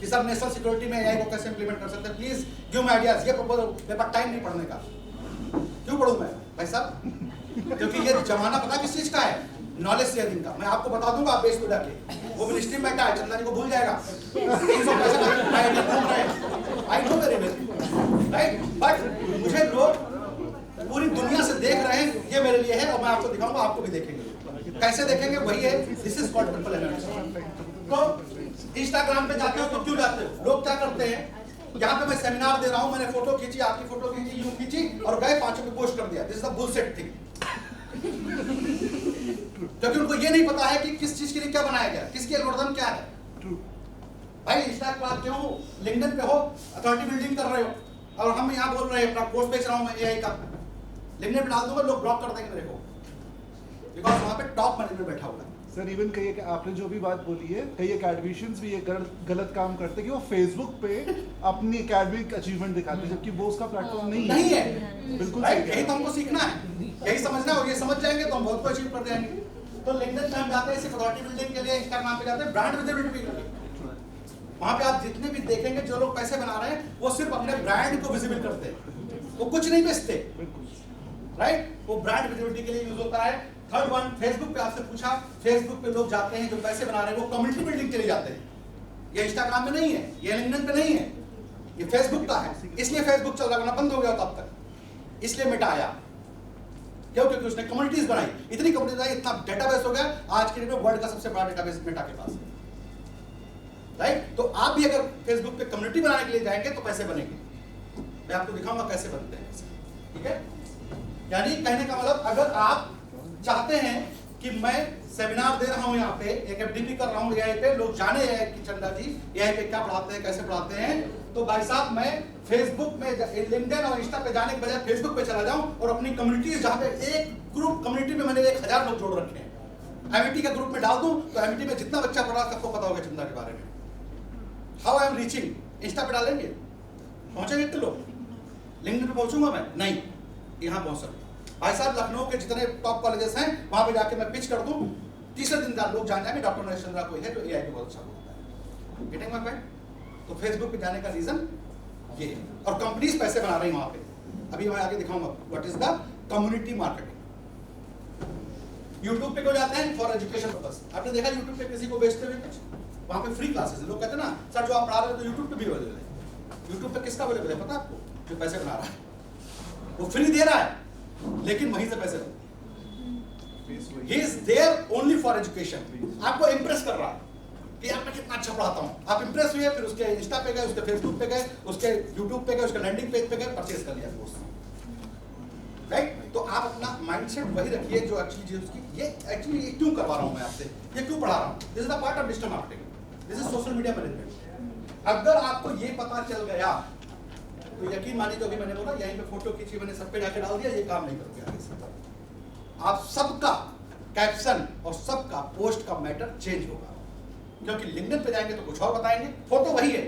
B: कि सर नेशनल सिक्योरिटी में एआई को कैसे इंप्लीमेंट कर सकते हैं, प्लीज गिव मी आइडियाज। ये प्रपोजल, मेरे पास टाइम नहीं पढ़ने का। क्यों पढ़ूं मैं भाई साहब? क्योंकि ये जमाना पता किस चीज का है? नॉलेज शेयरिंग का। मैं आपको बता दूंगा, आप बेस पे जाके वो मिनिस्ट्री में बैठा है, चंदा जी को भूल जाएगा। 300 पैसे I know very well, right? But मुझे लोग पूरी दुनिया से देख रहे हैं, ये मेरे लिए है, और मैं आपको दिखाऊंगा, आपको भी देखेंगे। कैसे देखेंगे? वही है, this is called triple energy. तो इंस्टाग्राम पे जाते हो तो क्यों जाते हो? लोग क्या करते हैं, यहाँ पे मैं सेमिनार दे रहा हूँ, मैंने फोटो खींची, आपकी फोटो खींची, यूं खींची, और गए 5 पे पोस्ट कर दिया। This is the bullshit thing. क्योंकि उनको ये नहीं पता है कि किस चीज के लिए क्या बनाया गया, किसकी एल्गोरिथम क्या है। भाई इंस्टाग्राम पे हो, लिंक्डइन पे हो, अथॉरिटी बिल्डिंग कर रहे हो, और हम यहाँ बोल रहे हैं अपना कोर्स बेच रहा हूँ मैं एआई का, लिंक्डइन पे डाल दूंगा, लोग ब्लॉक कर देंगे मेरे को, बिकॉज वहां पे टॉप मैनेजमेंट बैठा हुआ है।
E: सर इवन कई आपने जो भी बात बोली है, कई एकेडमिशियंस भी ये गलत काम करते हैं कि वो फेसबुक पे अपनी एकेडमिक अचीवमेंट दिखाते हैं, जबकि वो उसका प्लेटफॉर्म नहीं है। बिल्कुल सही
B: यही तो हमको सीखना है, यही समझना है, और ये समझ जाएंगे तो हम बहुत कुछ अचीव कर जाएंगे। तो लिंक्डइन पे हम जाते हैं सिर्फ अथॉरिटी बिल्डिंग के लिए, इंस्टाग्राम पे जाते हैं ब्रांड विजिबिलिटी के लिए। वहां पे आप जितने भी देखेंगे जो लोग पैसे बना रहे हैं वो सिर्फ अपने ब्रांड को विजिबल करते हैं, वो कुछ नहीं बेचते, राइट? वो ब्रांड विजिबिलिटी के लिए यूज होता है। थर्ड वन, फेसबुक पे आपसे पूछा, फेसबुक पे लोग जाते हैं जो पैसे बना रहे हैं वो कम्युनिटी बिल्डिंग के लिए जाते हैं। ये इंस्टाग्राम पे नहीं है, ये लिंक्डइन पे नहीं है, ये फेसबुक का है। इसलिए फेसबुक चल रहा, वरना बंद हो गया तब तक, इसलिए मिटाया। क्यों? क्योंकि उसने कम्युनिटीज बनाई, इतनी कम्युनिटीज आई, इतना डेटाबेस हो गया, आज के डेट में वर्ल्ड का सबसे बड़ा डेटाबेस मेटा के पास है, राइट? तो आप भी अगर फेसबुक पे कम्युनिटी बनाने के लिए जाएंगे तो पैसे बनेंगे। मैं आपको दिखाऊंगा कैसे बनते हैं, ठीक है? यानी कहने का मतलब, अगर आप चाहते हैं कि मैं सेमिनार दे रहा हूं यहाँ पे, एक एफडीपी कर रहा हूं एआई पे, लोग जाने हैं कि चंदा जी एआई पे क्या पढ़ाते हैं, कैसे पढ़ाते हैं, तो भाई साहब मैं फेसबुक में, लिंक्डइन और इंस्टा पे जाने के बजाय फेसबुक पे चला जाऊं और अपनी कम्युनिटीज, जहां पे एक ग्रुप कम्युनिटी में मैंने 1000 लोग जोड़ रखे हैं, एमईटी के ग्रुप में डाल दूं तो एमईटी में जितना बच्चा पढ़ा सबको पता होगा चंदा के बारे में। How I am reaching, Insta पे डालेंगे, पहुंचेंगे कितने लोग? लिंक्डइन पे पहुंचूंगा मैं? नहीं, यहाँ पहुंच सकता। भाई साहब लखनऊ के जितने टॉप कॉलेजेस हैं वहां पे जाके मैं पिच कर दूं, तीसरे दिन लोग जान जाएंगे डॉक्टर नरेश चंद्रा कोई है जो एआई पे बहुत अच्छा बोलता है। Getting my point? तो फेसबुक पे जाने का रीजन ये है, और कंपनीज पैसे बना रही हैं वहां पे। अभी मैं आगे दिखाऊंगा what is the community marketing. YouTube पे क्यों जाते हैं? For education purpose. आपने देखा यूट्यूब पे किसी को बेचते हुए कुछ? वहां पे फ्री क्लासेस है, लोग कहते हैं ना सर जो आप पढ़ा रहे हो तो यूट्यूब पे भी अवेलेबल है। यूट्यूब पे किसका अवेलेबल है पता है आपको? जो पैसे बना रहा है, वो फ्री दे रहा है लेकिन वहीं से पैसे बनते हैं। He is there only for education। आपको इम्प्रेस कर रहा है कि यार मैं कितना अच्छा पढ़ाता हूँ। आप इम्प्रेस हुए, फिर उसके इंस्टा पे गए, उसके फेसबुक पे गए, उसके यूट्यूब पे गए, उसके लैंडिंग पेज पे गए, परचेज कर लिया कोर्स, राइट? तो आप अपना माइंडसेट वही रखिए जो एक्चुअली चीज उसकी, ये एक्चुअली ये क्यों करवा रहा हूँ मैं आपसे, ये क्यों पढ़ा रहा हूँ? This is the part of digital marketing, this is social media management. अगर आपको ये पता चल गया तो यकीन मानिए, जो भी मैंने बोला यहीं पे फोटो खींची मैंने सब पे जाके डाल दिया, ये काम नहीं करोगे आगे से। आप सबका कैप्शन और सबका पोस्ट का मैटर चेंज होगा, क्योंकि लिंक्डइन पे जाएंगे तो कुछ और बताएंगे, फोटो वही है,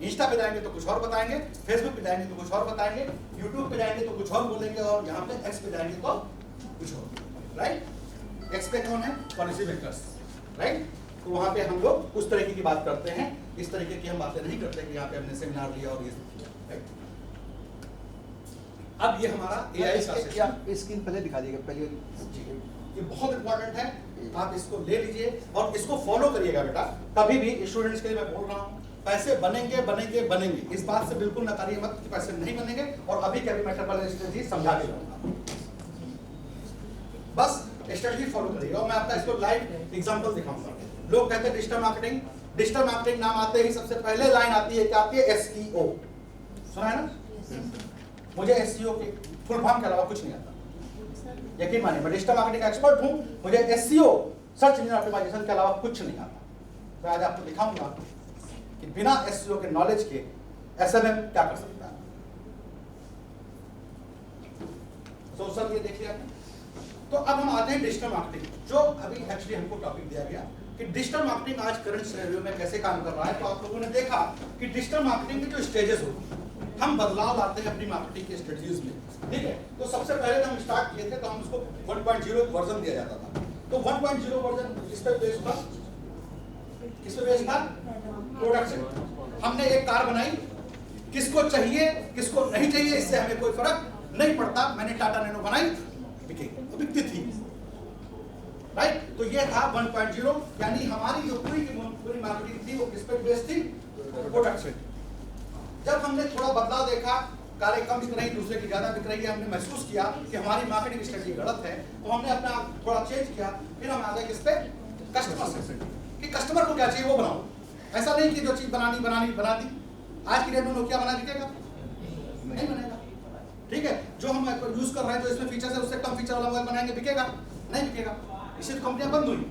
B: इंस्टा पे जाएंगे तो कुछ और बताएंगे, फेसबुक पे जाएंगे तो कुछ और बताएंगे, यूट्यूब पे जाएंगे तो कुछ और बोलेंगे, और यहाँ पे एक्स पे जाएंगे तो कुछ और, राइट? एक्स पे कौन है? Policy makers, right? तो वहां पे हम लोग उस तरीके की बात करते हैं, इस तरीके की हम बातें नहीं करते कि यहाँ पे हमने सेमिनार लिया और ये, राइट? अब ये हमारा एआई का सेशन,
G: स्क्रीन पहले दिखा दीजिएगा पहले,
B: ये बहुत इंपॉर्टेंट है, आप इसको ले लीजिए और इसको फॉलो करिएगा बेटा। कभी भी स्टूडेंट्स के लिए मैं बोल रहा हूँ, पैसे बनेंगे बनेंगे बनेंगे, इस बात से बिल्कुल नकारिए मत कि पैसे नहीं बनेंगे, और अभी क्या भी मैटर वाले स्ट्रेटजी समझा के जाऊंगा, बस स्ट्रेटजी फॉलो करिएगा। और मैं आपका इसको लाइव एग्जांपल दिखाऊंगा। लोग कहते हैं डिजिटल मार्केटिंग, डिजिटल मार्केटिंग नाम आते ही सबसे पहले लाइन आती है, क्या आती है? एसईओ, सुना है ना? मुझे एसईओ के फुल फॉर्म के अलावा कुछ नहीं आता, यकीन मानिए, मैं डिजिटल मार्केटिंग एक्सपर्ट हूं, मुझे एसईओ सर्च इंजन ऑप्टिमाइजेशन के अलावा कुछ नहीं आता। मैं आज आपको दिखाऊंगा कि बिना एसईओ के नॉलेज के एसएमएम क्या कर सकता है। सोशल, ये देखिए आपने। तो अब हम आते हैं डिजिटल मार्केटिंग, जो अभी एक्चुअली हमको टॉपिक दिया गया कि डिजिटल मार्केटिंग आज करंट सिनेरियो में कैसे काम कर रहा है। तो आप लोगों ने देखा कि डिजिटल मार्केटिंग के जो स्टेजेस होते हैं, हम बदलाव लाते हैं अपनी मार्केटिंग के स्ट्रेटजीज में, ठीक है? तो सबसे पहले जब हम स्टार्ट किए थे तो हम उसको 1.0 वर्जन दिया जाता था। तो 1.0 वर्जन किस पे बेस्ड था? किस पे बेस्ड था? प्रोडक्ट से। हमने एक कार बनाई, किसको चाहिए किसको नहीं चाहिए इससे हमें कोई फर्क नहीं पड़ता। मैंने टाटा नैनो बनाई, बिकती थी, राइट? तो ये था 1.0, यानी हमारी जो पूरी मार्केटिंग थी वो किस पे बेस्ड थी? प्रोडक्ट से। जब हमने थोड़ा बदलाव देखा, कारें कम बिक रही, दूसरे की ज्यादा बिक रही है, हमने महसूस किया कि हमारी मार्केटिंग स्ट्रेटजी गलत है, तो हमने अपना थोड़ा चेंज किया। फिर हम आ गए किस पे? कस्टमर से, कि कस्टमर को क्या चाहिए वो बनाओ। ऐसा नहीं कि जो चीज बना दी। आज की डेट में नोकिया बना दिखेगा? नहीं बनेगा, ठीक है? जो हम यूज कर रहे हैं, जो इसमें फीचर्स है उससे कम फीचर वाला मोबाइल बनाएंगे, बिकेगा? नहीं बिकेगा, इससे कंपनियां बंद हुई।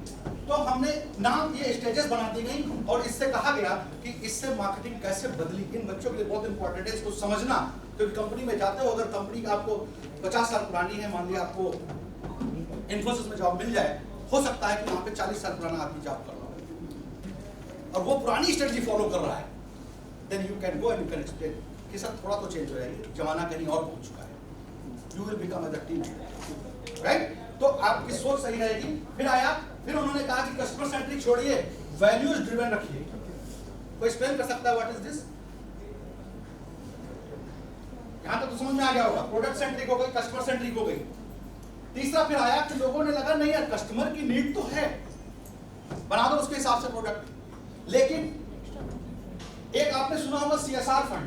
B: तो हमने नाम ये स्टेजेस बना दी गई, और इससे कहा गया कि इससे मार्केटिंग कैसे बदली। इन बच्चों के लिए बहुत इंपॉर्टेंट है इसको समझना, क्योंकि कंपनी में जाते हो, अगर कंपनी आपको 50 साल पुरानी है, मान लिया आपको इन्फोसिस में जॉब मिल जाए, हो सकता है कि वहां पे 40 साल पुराना आदमी जॉब कर रहा हो और वो पुरानी स्ट्रेटजी फॉलो कर रहा है, then you can go and you can explain कि सर थोड़ा तो चेंज हो जाएगी, जमाना कहीं और पहुंच चुका है, you will become as a team, right? तो आपकी सोच सही रहेगी। फिर उन्होंने कहा कि कस्टमर सेंट्रिक छोड़िए, वैल्यूज ड्रिवन रखिए। कोई एक्सप्लेन कर सकता है व्हाट इज दिस? यहां तक तो समझ में आ गया होगा, प्रोडक्ट सेंट्रिक हो गई, कस्टमर सेंट्रिक हो गई। तीसरा फिर आया कि लोगों ने लगा नहीं यार कस्टमर की नीड तो है, बना दो उसके हिसाब से प्रोडक्ट। लेकिन एक आपने सुना होगा CSR फंड,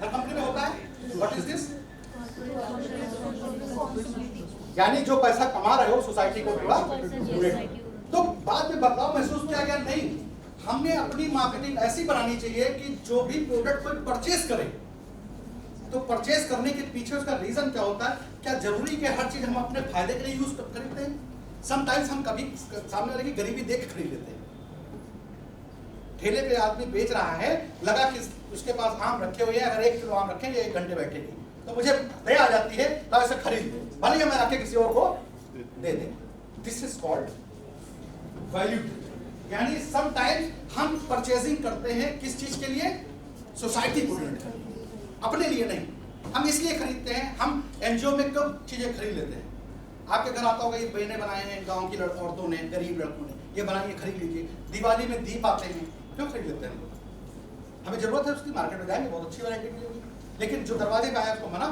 B: हर कंपनी में होता है। What is this? यानी जो पैसा कमा रहे हो सोसाइटी को थोड़ा donate। तो बाद में बदलाव महसूस किया गया, नहीं हमने अपनी मार्केटिंग ऐसी बनानी चाहिए कि जो भी प्रोडक्ट कोई परचेज करे, तो परचेज करने के पीछे उसका रीजन क्या होता है? क्या जरूरी कि हर चीज हम अपने फायदे के लिए यूज खरीदते हैं? समटाइम्स हम कभी सामने वाले की गरीबी देख के खरीद लेते हैं। ठेले पे आदमी बेच रहा है, लगा कि उसके पास आम रखे हुए हैं, अगर 1 किलो आम रखेंगे 1 घंटे बैठेगी, तो मुझे दया आ जाती है तो इसे खरीद ले, भले मैं आके किसी और को दे दे। This is called value. यानी समटाइम्स हम परचेजिंग करते हैं किस चीज के लिए? सोसाइटी को डोनेट करने, अपने लिए नहीं। हम इसलिए खरीदते हैं, हम एनजीओ में कब चीजें खरीद लेते हैं। आपके घर आता होगा, ये बहनें बनाए हैं गांव की औरतों ने, गरीब लड़कों ने, ये बनाइए खरीद लीजिए। दिवाली में दीप आते हैं, क्यों खरीद लेते हैं? हमें जरूरत है उसकी, मार्केट में जाएंगे बहुत अच्छी वैरायटी मिलेगी, लेकिन जो दरवाजे पे आया उसको मना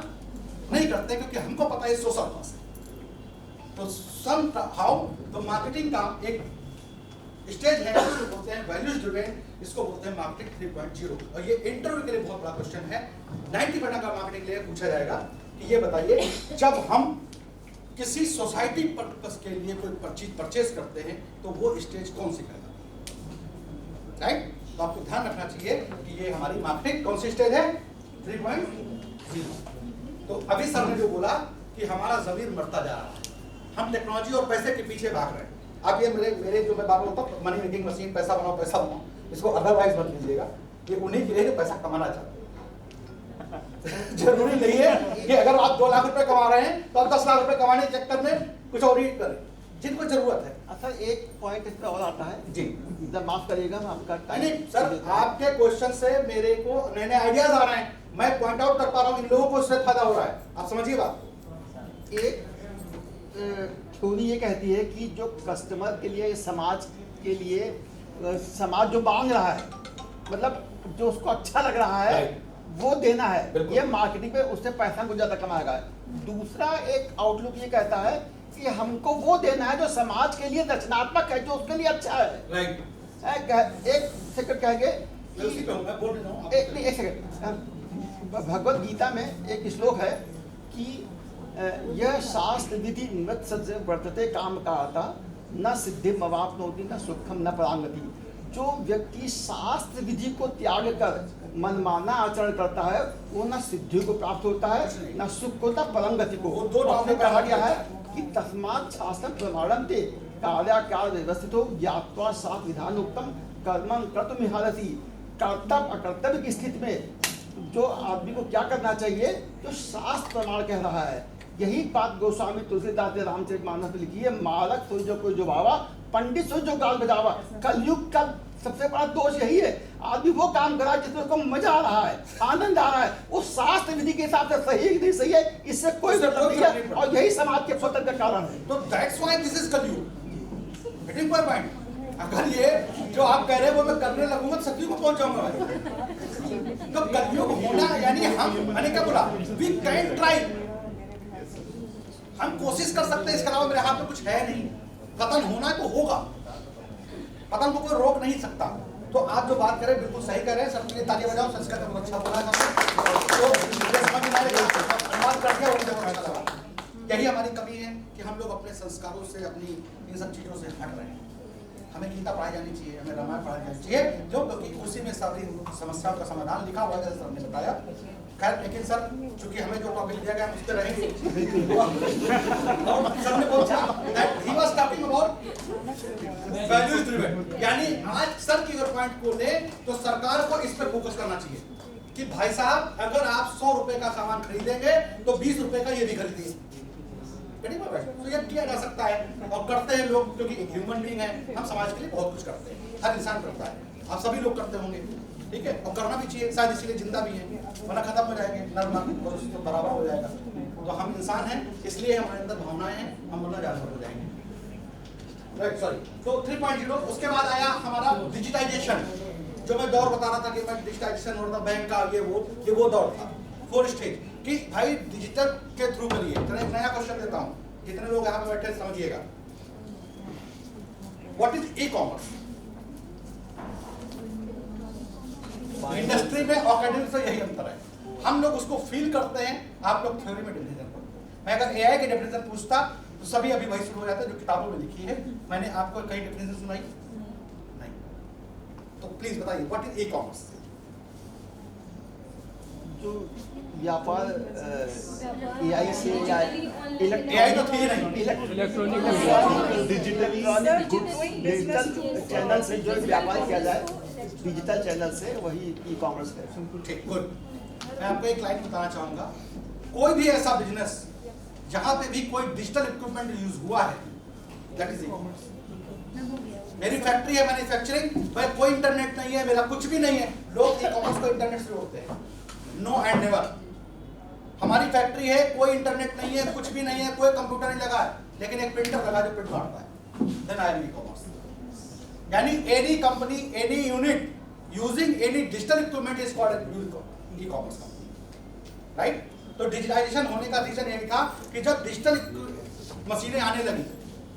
B: नहीं करते, क्योंकि हमको पता है सोशल कॉस्ट है। तो सम हाउ तो मार्केटिंग का एक स्टेज है, इसको बोलते हैं वैल्यूज ड्रिवन, इसको बोलते हैं मार्केटिंग 3.0। और ये इंटरव्यू के लिए बहुत बड़ा क्वेश्चन है, 90% का मार्केटिंग के लिए पूछा जाएगा कि ये बताइए जब हम किसी सोसाइटी पर्पस के लिए कोई चीज परचेज करते हैं तो वो स्टेज कौन सी कहलाता है, राइट? तो आपको ध्यान रखना चाहिए कि ये हमारी मार्केटिंग कौन सी स्टेज है? 3.0। तो अभी सर ने जो बोला कि हमारा जमीर मरता जा रहा है, हम टेक्नोलॉजी और पैसे के पीछे भाग रहे हैं। अब ये मेरे जो मैं बात बोलता हूँ मनी मेकिंग मशीन, पैसा बनाओ, इसको अदरवाइज मत लीजिएगा, ये उन्हीं के लिए जो पैसा कमाना चाहते हैं। जरूरी नहीं है कि अगर आप 2 लाख रुपए कमा रहे हैं तो आप 10 लाख रुपए कमाने के चक्कर में कुछ और ही करें, जिनको जरूरत है।
G: अच्छा, एक पॉइंट इस पे और आता है
B: जी,
G: माफ करिएगा, मैं आपका
B: नहीं सर, आपके क्वेश्चन से मेरे को नए नए आइडियाज आ रहे हैं, मैं पॉइंट आउट कर पा रहा हूँ, इन लोगों को इससे फायदा हो रहा है, आप समझिए बात।
G: एक थ्योरी ये कहती है कि जो कस्टमर के लिए, समाज के लिए, समाज जो मांग रहा है, मतलब जो उसको अच्छा लग रहा है वो देना है, ये मार्केटिंग पे उससे पैसा कुछ ज्यादा कमाएगा। दूसरा एक आउटलुक ये कहता है कि हमको वो देना है जो समाज के लिए रचनात्मक है, जो उसके लिए अच्छा है।
B: राइट।
G: एक सेकंड कहेंगे,
B: मैं बोल रहा हूँ,
G: एक सेकंड, भगवत गीता में एक श्लोक है कि यह शास्त्र विधि मृत सज्ज वर्तते काम का आता न सिद्धिम अवाप्नोति न सुखम न परांगति। जो व्यक्ति शास्त्र विधि को त्याग कर मनमाना आचरण करता है वो न सिद्धि को प्राप्त होता है, न सुख को, न परंगति को।
B: वो 2
G: टॉप में कहा गया है कि तस्मात् शास्त्रं प्रमाणन्ते कार्याकार व्यवस्थितो ज्ञात्वा सात विधान उत्तम कर्मं कर्तुमिहारति। कर्तव्य अकर्तव्य की स्थिति में जो आदमी को क्या करना चाहिए, जो शास्त्र प्रमाण कह रहा है। यही बात गोस्वामी तुलसीदास ने रामचरितमानस में लिखी है, मालक सोई जो कोई जो भावा, पंडित सोई जो गाल बजावा। कलयुग का सबसे बड़ा दोष यही है, आदमी वो काम करा जिसमें उसको मजा आ रहा है, आनंद आ रहा है, वो शास्त्र विधि के हिसाब से सही है नहीं सही है, इससे कोई मतलब नहीं है, और यही समाज के पतन का कारण है।
B: तो दैट्स व्हाई दिस इज कलयुग। Getting my point? अगर ये जो आप कह रहे हैं वो मैं करने लगूंगा तो सत्युग को पहुंच जाऊंगा भाई। तो कलयुग होना यानी मैंने क्या बोला, वी कैन ट्राई, हम कोशिश कर सकते हैं, इसके अलावा मेरे हाथ में कुछ है नहीं। पतन होना है तो होगा, पतन को कोई रोक नहीं सकता। तो आप जो बात करें बिल्कुल सही कह रहे हैं, सबके लिए ताली बजाओ, संस्कृत में अच्छा बोला है। तो समझ में आएगा, बात करके और मुझे अच्छा लगा। यही हमारी कमी है कि हम लोग अपने संस्कारों से, अपनी इन सब चीजों से हट रहे हैं। हमें गीता पढ़ाई जानी चाहिए, हमें रामायण पढ़ाई जानी चाहिए, क्योंकि उसी में सारी समस्याओं का समाधान लिखा हुआ है, जैसे सर ने बताया। खैर, लेकिन सर चूंकि हमें जो टॉपिक दिया गया उस पर रहेंगे। और सर ने पूछा that he was talking about values driven, यानी आज सर की अगर पॉइंट को ले तो सरकार को इस पर फोकस करना चाहिए कि भाई साहब अगर आप 100 रुपए का सामान खरीदेंगे तो 20 रुपए का ये भी खरीदिए। getting my point? तो ये किया जा सकता है और करते हैं लोग, क्योंकि एक ह्यूमन बीइंग है, हम समाज के लिए बहुत कुछ करते हैं, हर इंसान करता है, आप सभी लोग करते होंगे, ठीक है, और करना भी चाहिए, शायद इसीलिए जिंदा भी है, वरना खत्म हो जाएंगे, नर्म और उसको बराबर हो जाएगा। तो हम इंसान हैं, इसलिए हमारे अंदर भावनाएं हैं, हम बोलना जानवर हो जाएंगे, राइट, सॉरी। तो 3.0 उसके बाद आया हमारा डिजिटाइजेशन, जो मैं दौर बता रहा था कि मैं डिजिटाइजेशन हो रहा था बैंक का, ये वो दौर था, 4 स्टेज कि भाई डिजिटल के थ्रू करिए। चलो एक नया क्वेश्चन देता हूँ, जितने लोग यहाँ पे बैठे समझिएगा, what is e commerce? Industry में और एकेडमिक से यही अंतर है, हम लोग उसको फील करते हैं, आप लोग थ्योरी में डेफिनेशन पढ़ते हैं। मैं अगर एआई की डेफिनेशन पूछता तो सभी अभी वही शुरू हो जाता है जो किताबों में लिखी है। मैंने आपको कहीं डेफिनेशन सुनाई नहीं, तो प्लीज बताइए व्हाट इज ई कॉमर्स?
G: जो व्यापार एआई से या
B: एआई तो थी नहीं,
G: डिजिटल चैनल से जो व्यापार किया जाए, डिजिटल चैनल से, वही ई कॉमर्स है।
B: ठीक, गुड। मैं आपको एक लाइन बताना चाहूंगा, कोई भी ऐसा बिजनेस जहां पे भी कोई डिजिटल इक्विपमेंट यूज हुआ है, दैट इज ई कॉमर्स। मेरी फैक्ट्री है, मैन्युफैक्चरिंग, भाई कोई इंटरनेट नहीं है, मेरा कुछ भी नहीं है, लोग ई कॉमर्स को इंटरनेट से जोड़ते हैं। No and never. हमारी फैक्ट्री है, कोई इंटरनेट नहीं है, कुछ भी नहीं है, कोई कंप्यूटर नहीं लगा है, लेकिन एक प्रिंटर लगा जो प्रिंट मारता है, then I am e commerce. यानी any company, any unit using any digital equipment is called e commerce company, right? तो डिजिटाइजेशन होने का रीजन यही था कि जब डिजिटल मशीनें आने लगी,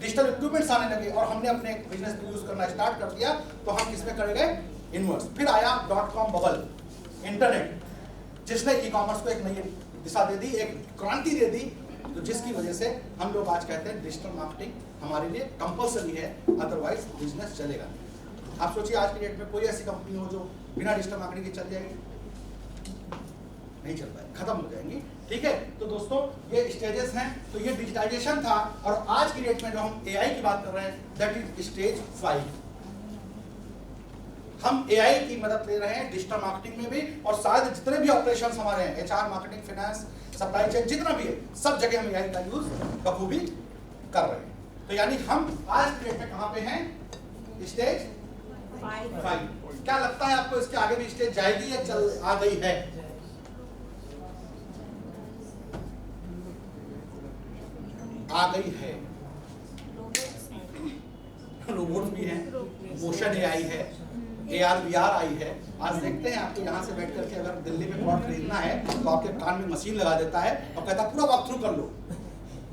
B: डिजिटल इक्विपमेंट्स आने लगे और हमने अपने बिजनेस में यूज करना स्टार्ट कर दिया, तो हम किसमें कर गए? इनवर्स। फिर आया .com बबल, इंटरनेट, जिसने ई कॉमर्स को एक नई दिशा दे दी, एक क्रांति दे दी, तो जिसकी वजह से हम लोग आज कहते हैं डिजिटल मार्केटिंग हमारे लिए कंपलसरी है, अदरवाइज बिजनेस चलेगा नहीं। आप सोचिए आज की डेट में कोई ऐसी कंपनी हो जो बिना डिजिटल मार्केटिंग के चल जाएगी? नहीं चल पाएगी, खत्म हो जाएंगी, ठीक है? तो दोस्तों ये स्टेजेस हैं, तो ये डिजिटाइजेशन था, और आज की डेट में जो हम एआई की बात कर रहे हैं, दैट इज स्टेज 5। हम एआई की मदद ले रहे हैं डिजिटल मार्केटिंग में भी, और शायद जितने भी ऑपरेशंस हमारे हैं, HR, marketing, finance, supply chain, जितना भी है, सब जगह हम एआई का यूज बखूबी कर रहे हैं। तो यानी हम आज की डेट में कहां पे हैं? स्टेज 5। क्या लगता है आपको इसके आगे भी स्टेज जाएगी या चल आ गई है? आ गई है। रोबोट भी है, मोशन एआई है, AR VR आई है। आज देखते हैं आपको यहाँ से बैठ करके अगर दिल्ली में प्लॉट खरीदना है तो आपके कान में मशीन लगा देता है और कहता है पूरा वॉक थ्रू कर लो,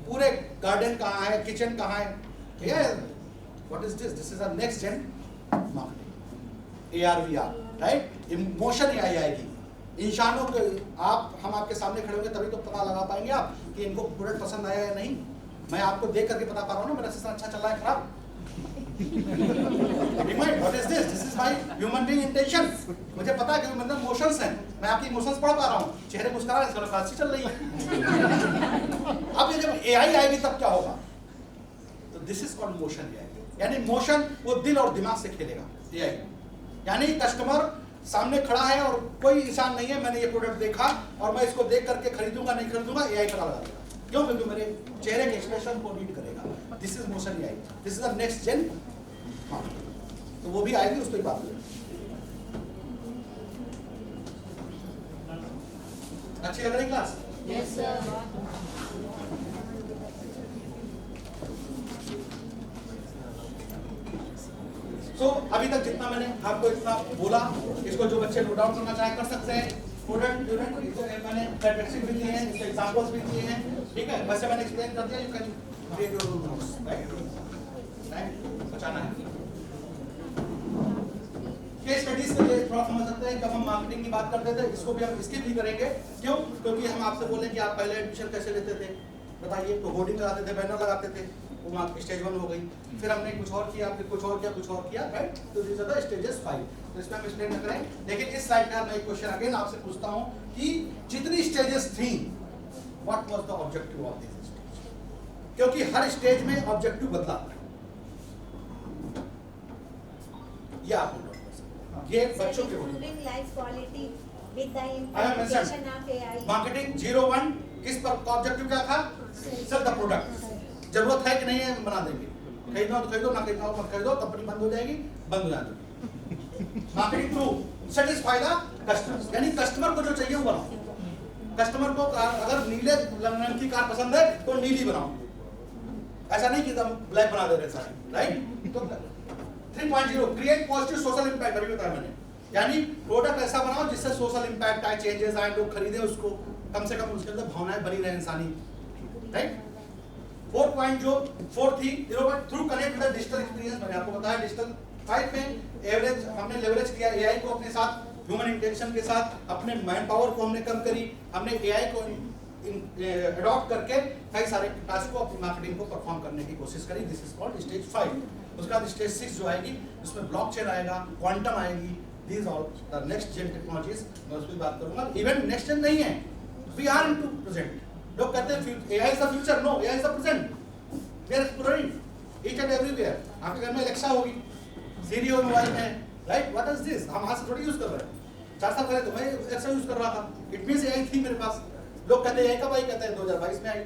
B: पूरे गार्डन कहाँ है, किचन कहाँ है, ठीक है? What is this? This is a next gen marketing, AR VR, राइट? इमोशन एआई आएगी। इंसानों के हम आपके सामने खड़े होंगे तभी तो पता लगा पाएंगे आप कि इनको प्रोडक्ट पसंद आया या नहीं। मैं आपको देख करके बता पा रहा हूँ ना मेरा सिस्टम अच्छा चल रहा है, खराब? What is this? This is my human being intention. मुझे पता है कि मतलब इमोशंस हैं, मैं आपकी इमोशंस पढ़ पा रहा हूँ, चेहरे मुस्कुरा रहे हैं, इसका क्लास चल रही है। अब ये जब एआई आएगी तब क्या होगा? तो this is called motion AI, यानी मोशन वो दिल और दिमाग से खेलेगा एआई। यानी कस्टमर सामने खड़ा है और कोई इंसान नहीं है, मैंने ये प्रोडक्ट देखा और मैं इसको देख करके खरीदूंगा नहीं खरीदूंगा, एआई पता लगा देगा। क्यों? क्योंकि मेरे चेहरे के एक्सप्रेशन को रीड करेगा। This is motion AI, this is the next gen. हाँ, तो वो भी आएगी, उस पर बात करें। अच्छी लग रही क्लास?
D: Yes, sir.
B: तो अभी तक जितना मैंने आपको इतना बोला, इसको जो बच्चे नोट डाउन करना चाहे कर सकते हैं। प्रोडक्ट यूनिट मैंने कैरेक्टरिस्टिक भी दिए हैं, इसके एग्जांपल्स भी दिए हैं, ठीक है? वैसे मैंने एक्सप्लेन कर दिया, you can create your own notes, right? बचाना है। केस स्टडीज के लिए थोड़ा समझ सकते हैं, जब हम मार्केटिंग की बात करते थे, इसको भी हम स्किप भी करेंगे। क्यों? क्योंकि हम आपसे बोले कि आप पहले एडमिशन कैसे लेते थे, बताइए। तो होर्डिंग लगाते थे, बैनर लगाते थे, वो स्टेज 1 हो गई। फिर हमने कुछ और किया, फिर कुछ और किया, कुछ और किया, राइट? तो दिस आर द स्टेजेस 5। तो इसमें हम एक्सप्लेन न करें, लेकिन इस स्लाइड का मैं एक क्वेश्चन अगेन आपसे पूछता हूं कि जितनी स्टेजेस थी, what was the objective of this stage? क्योंकि हर स्टेज में ऑब्जेक्टिव बदला, ये आप नोट कर सकते हैं। ये बच्चों के
C: improving life quality with the
B: I have mentioned
C: implementation of AI.
B: Marketing 01 किस पर ऑब्जेक्टिव क्या था? Sell the product. जरूरत है कि नहीं है बना देंगे, खरीदना तो खरीदो, ना खरीदना हो मत खरीदो, कंपनी बंद हो जाएगी, बंद हो जाएगी। Marketing through satisfy the customer, यानी कस्टमर को जो चाहिए वो बनाओ। कस्टमर को अगर नीले रंग की कार पसंद है तो नीली बनाओ, ऐसा नहीं कि एकदम ब्लैक बना दे रहे सारे, राइट। तो 3.0 क्रिएट पॉजिटिव सोशल इंपैक्ट, अभी बताया मैंने, यानी प्रोडक्ट ऐसा बनाओ जिससे सोशल इंपैक्ट आए, चेंजेस आए, लोग खरीदे उसको, कम से कम उसके अंदर भावनाएं बनी रहे इंसानी, राइट। 4 थी through connect with digital experience, मैंने आपको बताया डिजिटल 5 में एवरेज हमने लेवरेज किया एआई को अपने साथ, ह्यूमन इंटेलिजेंस के साथ, अपने मैन पावर को हमने कम करी, हमने एआई को अडॉप्ट करके कई सारे टास्क को अपनी मार्केटिंग को परफॉर्म करने की कोशिश करी। This is called stage 5। उसके बाद स्टेज 6 जो आएगी उसमें ब्लॉकचेन आएगा, क्वांटम आएगी, these all the next gen technologies, मैं उस पर बात करूंगा। इवन नेक्स्ट जेन नहीं है, वी आर इनटू प्रेजेंट। लोग कहते हैं AI is the future, no, AI is the present, we are exploring each and everywhere. आपके घर में एलेक्सा होगी, सीरी हो मोबाइल में, राइट, व्हाट इज दिस, हम आज से थोड़ी यूज कर रहे हैं, 4 साल पहले तो मैं एलेक्सा यूज कर रहा था, इट मींस एआई थी मेरे पास। लोग कहते हैं एआई कब आई, कहते हैं 2022 में आई,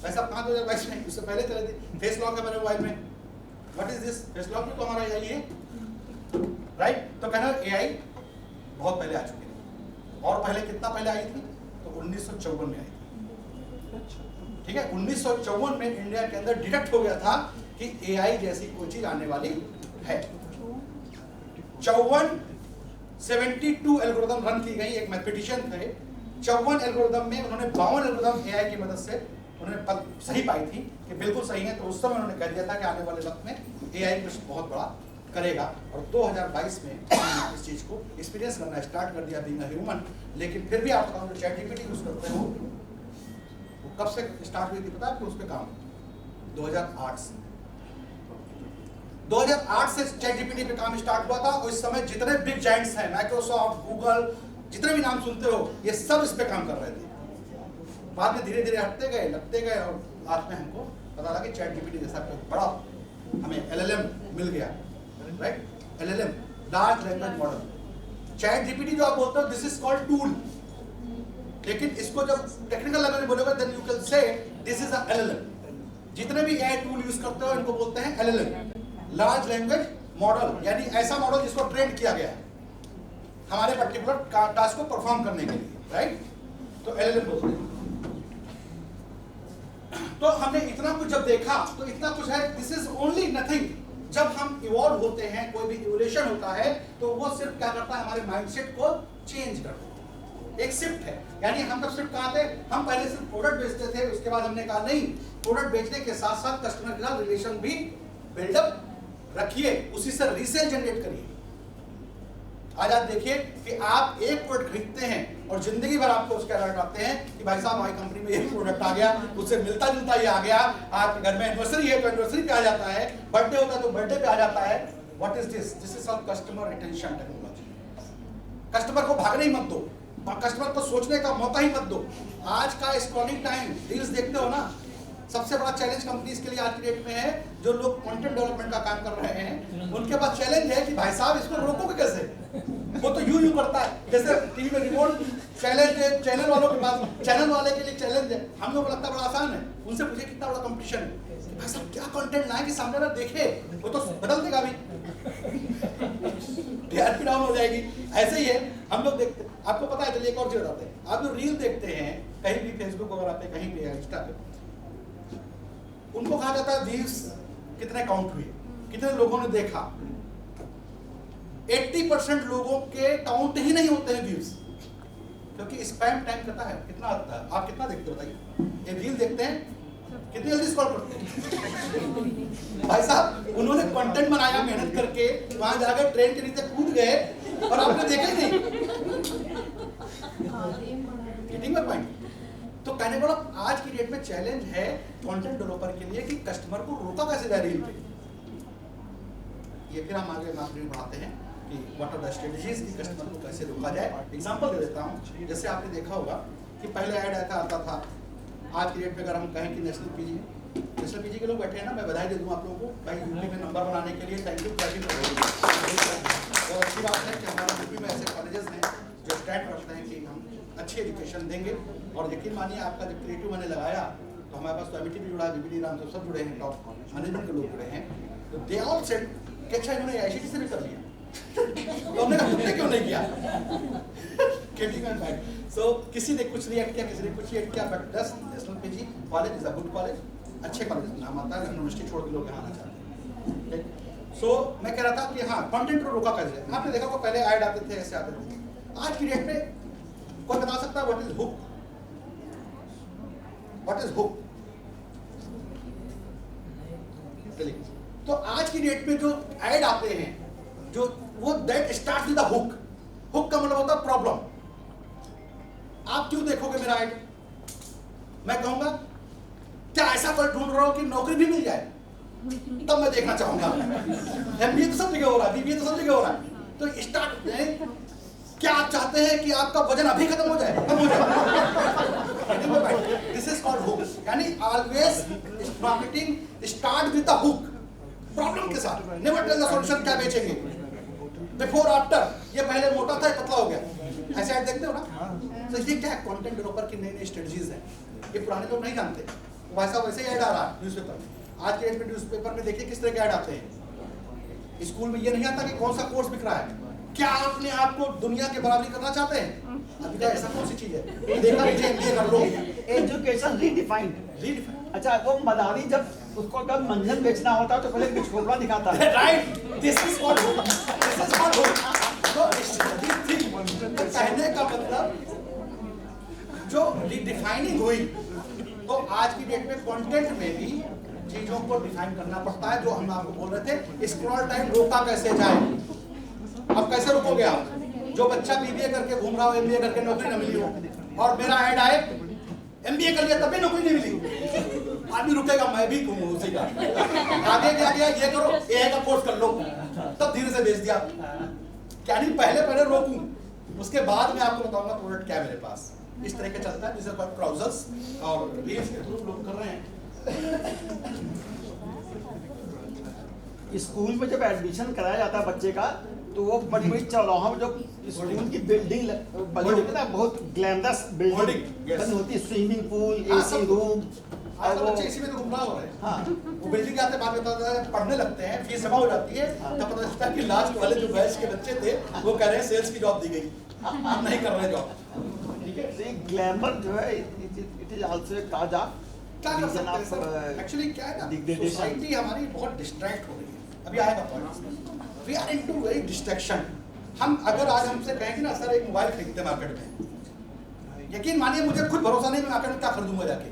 B: ऐसा कहां 2022 में, उससे पहले चले थे। फेस लॉक है मेरे मोबाइल में, what is this, face lock भी तो हमारा एआई है, राइट। तो कहना एआई बहुत पहले आ चुकी है, और पहले कितना पहले आई थी, तो 1954 में आई थी, ठीक है। 1954 में इंडिया के अंदर डिटेक्ट हो गया था कि एआई जैसी कोई चीज आने वाली है। 72 एल्गोरिथम रन की गई, एक मैथमेटिशियन थे, 54 एल्गोरिथम में उन्होंने 52 एल्गोरिथम एआई की मदद से उन्होंने सही पाई थी कि बिल्कुल सही है। तो उस समय उन्होंने कह दिया था कि आने वाले वक्त में एआई कुछ बहुत बड़ा करेगा, और 2022 में इस चीज को एक्सपीरियंस करना स्टार्ट कर दिया बीइंग अ ह्यूमन। लेकिन फिर भी आप बताओ जो चैट जीपीटी यूज करते हो वो कब से स्टार्ट हुई थी पता है आपको, उस पे काम 2008 से। 2008 से चैट जीपीटी पे काम स्टार्ट हुआ था, और इस समय जितने बिग जायंट्स हैं, माइक्रोसॉफ्ट, गूगल, जितने भी नाम सुनते हो, ये सब इस पे काम कर रहे थे। बाद में धीरे धीरे हटते गए, लगते गए, और बाद में हमको पता लगा कि चैट जीपीटी जैसा कोई बड़ा हमें एलएलएम मिल गया, right. LLM, large language model. Chat GPT जो आप बोलते हो, दिस इज कॉल्ड टूल, लेकिन इसको जब टेक्निकल लेवल में बोलोगे then you can say this is a LLM. जितने भी एआई टूल यूज करते हो इनको बोलते हैं एलएलएम, लार्ज लैंग्वेज मॉडल, यानी ऐसा मॉडल जिसको ट्रेन किया गया है हमारे पर्टिकुलर टास्क को परफॉर्म करने के लिए, राइट। तो एलएलएम बोलते हैं। तो हमने इतना कुछ जब देखा तो इतना कुछ है, दिस इज ओनली नथिंग। जब हम इवॉल्व होते हैं, कोई भी इवोल्यूशन होता है, तो वो सिर्फ क्या करता है, हमारे माइंडसेट को चेंज करता है, एक शिफ्ट है। यानी हम तब शिफ्ट कहाँ थे, हम पहले सिर्फ प्रोडक्ट बेचते थे, उसके बाद हमने कहा नहीं, प्रोडक्ट बेचने के साथ साथ कस्टमर के साथ रिलेशन भी बिल्डअप रखिए, उसी से रीसेल जनरेट करिए। आज आप देखिए कि आप एक प्रोडक्ट खरीदते हैं और जिंदगी भर आपको उसके अलर्ट आते हैं कि भाई साहब हमारी कंपनी में एक प्रोडक्ट आ गया, उससे मिलता जुलता ये आ गया, आपके घर में एनिवर्सरी है तो एनिवर्सरी पे आ जाता है, बर्थडे होता है तो बर्थडे पे आ जाता है। What is this, this is all customer retention technology. Customer को भागने ही मत दो, कस्टमर को सोचने का मौका ही मत दो। आज का स्क्रॉलिंग टाइम, रील्स देखते हो ना, सबसे बड़ा चैलेंज कंपनीज के लिए आज की डेट में है, जो लोग कंटेंट डेवलपमेंट का काम कर रहे हैं, उनके पास चैलेंज है कि भाई साहब इसको रोकोगे कैसे, वो तो यूं करता है जैसे टीवी में रिमोट। चैलेंज है चैनल वालों के पास, चैनल वाले के लिए चैलेंज है, हम लोग को लगता है बड़ा आसान है, उनसे पूछे कितना बड़ा कंपटीशन है, भाई साहब क्या कंटेंट लाए कि सामने वाला देखे, वो तो बदल देगा भी, टीआरपी डाउन हो जाएगी। ऐसे ही है, हम लोग देखते, आपको पता है, चलिए एक और चीज बताते हैं, आप जो रील देखते हैं कहीं भी फेसबुक वगैरह पे, कहीं भी इंस्टा पे, उनको कहा जाता है व्यूज कितने काउंट हुए, कितने लोगों ने देखा। 80% लोगों के काउंट ही नहीं होते हैं व्यूज, क्योंकि स्पैम टाइम कितना है, कितना आता है, आप कितना देखते हो बताइए। एक रील देखते हैं, कितनी जल्दी स्क्रॉल करते हैं भाई साहब, उन्होंने कंटेंट बनाया मेहनत करके, वहां जाकर ट्रेन के नीचे कूद गए और आपने देखा ही नहीं। Getting my point. तो कहने को आज की डेट में चैलेंज है कंटेंट डेवलपर के लिए कि कस्टमर को रोका कैसे जाए रील पे। ये फिर हम आगे मार्केटिंग बढ़ाते हैं कि व्हाट आर द स्ट्रेटजीज कि कस्टमर को कैसे रोका जाए। एग्जांपल दे देता हूँ, जैसे आपने देखा होगा कि पहले ऐड आता था, आज की डेट में अगर हम कहें कि नेशनल पीजी के लोग बैठे हैं ना, मैं बधाई दे दूँ आप लोगों को भाई, यूपी में नंबर बनाने के लिए थैंक यू। और अच्छी बात है कि हमारे यूपी में ऐसे कॉलेजेस हैं जो स्टैंड रखते हैं कि हम अच्छी एजुकेशन देंगे। और यकीन मानिए आपका जब क्रिएटिव मैंने लगाया तो हमारे पास तो एमिटी भी जुड़ा है, बीबीडी राम सब जुड़े हैं, टॉप मैनेजमेंट के लोग जुड़े हैं, तो दे ऑल सेड कि अच्छा इन्होंने आईसीटी से भी कर लिया तो हमने कहा तुमने क्यों नहीं किया? सो किसी ने कुछ रिएक्ट किया, किसी ने कुछ रिएक्ट किया, बट दस national PG college is a good college, अच्छे कॉलेज में नाम आता है, यूनिवर्सिटी छोड़ के लोग यहाँ आना चाहते हैं। सो मैं कह रहा था कि हाँ कंटेंट को रोका कैसे। आपने देखा वो पहले ऐड आते थे, ऐसे आते थे। आज की डेट में कोई बता सकता है what is hook? What is hook? तो आज की डेट में जो ऐड आते हैं, जो वो that start with the hook. Hook का मतलब होता है प्रॉब्लम। आप क्यों देखोगे मेरा ऐड? मैं कहूंगा क्या ऐसा कोई ढूंढ रहा हो कि नौकरी भी मिल जाए, तब मैं देखना चाहूंगा। एमबीए तो सब जगह हो रहा है, बीबीए तो सब जगह हो रहा है। तो स्टार्ट क्या आप चाहते हैं कि आपका वजन अभी खत्म हो जाए? कम हो जाए। This is called hook. यानी always marketing start with the hook, problem के साथ। नेवर टेल द सॉल्यूशन क्या बेचेंगे, बिफोर आफ्टर। ये पहले मोटा था, पतला हो गया, ऐसे ऐड देखते हो ना। तो ये क्या कंटेंट डेवलपर की नई नई स्ट्रेटजीज है, ये पुराने लोग नहीं जानते। वैसा वैसे ही ऐड आ रहा है न्यूज़पेपर में। आज के डेट में न्यूज़पेपर में देखिए किस तरह के ऐड आते हैं। स्कूल में ये नहीं आता कि कौन सा कोर्स बिक रहा है। क्या अपने आप को दुनिया के बराबरी करना चाहते हैं? अभी क्या ऐसा कौन सी चीज है? देखा लीजिए, एमबीए कर लो।
G: Education redefined. अच्छा, वो मदारी जब उसको अगर मंजन बेचना होता है तो पहले कुछ खोपड़ा दिखाता है।
B: Right, this is what hook, this is what hook. तो कहने का मतलब जो रीडिफाइनिंग हुई, तो आज की डेट में कंटेंट में भी चीजों को डिफाइन करना पड़ता है। जो हम आपको बोल रहे थे, स्क्रॉल टाइम रोका कैसे जाए। अब कैसे रोकोगे आप? जो बच्चा बीबीए करके घूम रहा हो, एमबीए करके नौकरी न मिली हो, और मेरा ऐड आए एमबीए कर लिया तब भी नौकरी नहीं मिली, आदमी रुकेगा, मैं भी घूमूं उसी का। आगे क्या गया, ये करो, एआई का कोर्स कर लो, तब धीरे से बेच दिया। क्या नहीं, पहले रोकूं, उसके बाद मैं आपको बताऊंगा प्रोडक्ट क्या है मेरे पास। इस तरह के चलता है, जैसे ट्राउजर्स और रील्स के थ्रू लोग कर रहे हैं।
G: स्कूल में जब एडमिशन कराया जाता है बच्चे का, तो वो बड़ी बड़ी चौराहों में जो स्कूल की बिल्डिंग बनी होती है ना, बहुत ग्लैमरस बिल्डिंग बनी होती है, स्विमिंग पूल, एसी रूम।
B: आज बच्चे इसी में तो गुमराह हो रहे हैं। हाँ, वो बिल्डिंग आते बाद बताता है, पढ़ने लगते हैं, फीस जमा हो जाती है, तब पता चलता है कि लास्ट वाले जो बैच के बच्चे थे वो कह रहे हैं सेल्स की जॉब दी गई, हम नहीं कर रहे जॉब। ठीक है,
G: ग्लैमर जो है इट इज आल्सो एक काजा।
B: क्या कर सकते हैं सर? एक्चुअली क्या है ना, सोसाइटी हमारी बहुत डिस्ट्रैक्ट हो रही है। अभी आएगा point, we are into very distraction. हम अगर आज हमसे कहेंगे ना सर एक मोबाइल खरीदते मार्केट में, यकीन मानिए मुझे खुद भरोसा नहीं, मैं मार्केट में क्या खरीदूंगा जाके।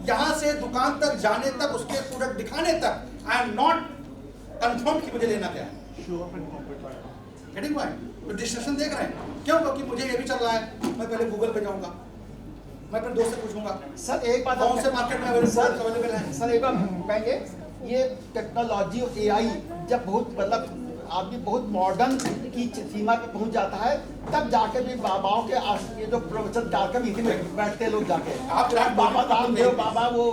B: यहाँ से दुकान तक जाने तक, उसके प्रोडक्ट दिखाने तक, आई एम नॉट कंफर्म कि मुझे लेना क्या है। Getting point? तो डिस्ट्रैक्शन देख रहे हैं क्यों? क्योंकि मुझे ये भी चल रहा है, मैं पहले गूगल पे जाऊंगा, मैं अपने दोस्त से पूछूंगा
G: सर एक बात
B: कौन से मार्केट में अवेलेबल है।
G: सर एक बार कहेंगे, ये टेक्नोलॉजी और एआई जब बहुत मतलब आदमी बहुत मॉडर्न की सीमा पे पहुंच जाता है, तब जाके भी बाबाओं के ये जो प्रवचन कार्यक्रम इसी में बैठते हैं लोग जाके।
B: आप
G: बाबा रामदेव बाबा वो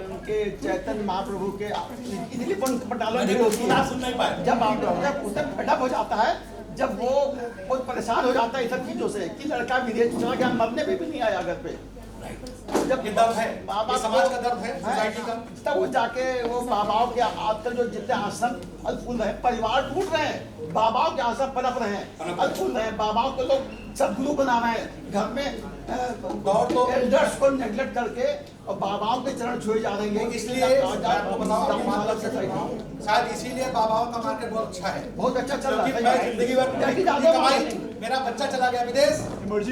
G: उनके चैतन्य महाप्रभु के इतनी पंडालों
B: सुन नहीं पाए।
G: जब उसे फेडअप हो जाता है, जब वो बहुत परेशान हो जाता है सब चीजों से कि लड़का विदेश चला गया, मरने पे भी नहीं आया घर पे।
B: जब ये दर्द है, ये समाज का दर्द है, सोसाइटी का,
G: तब वो जाके वो बाबाओं के आजकल जो जितने आश्रम फल फूल रहे हैं, परिवार टूट रहे हैं, बाबाओं के आश्रम पनप रहे हैं, फल फूल रहे हैं, बाबाओं को लोग सदगुरु बना रहे हैं, घर में एल्डर्स को नेग्लेक्ट करके और बाबाओं के चरण छुए जा रहे हैं।
B: इसलिए आपको बताओ, शायद इसीलिए बाबाओं का मार्केट बहुत अच्छा है,
G: बहुत अच्छा चल रहा है।
B: मैं जिंदगी भर कमाई, मेरा बच्चा चला गया विदेश,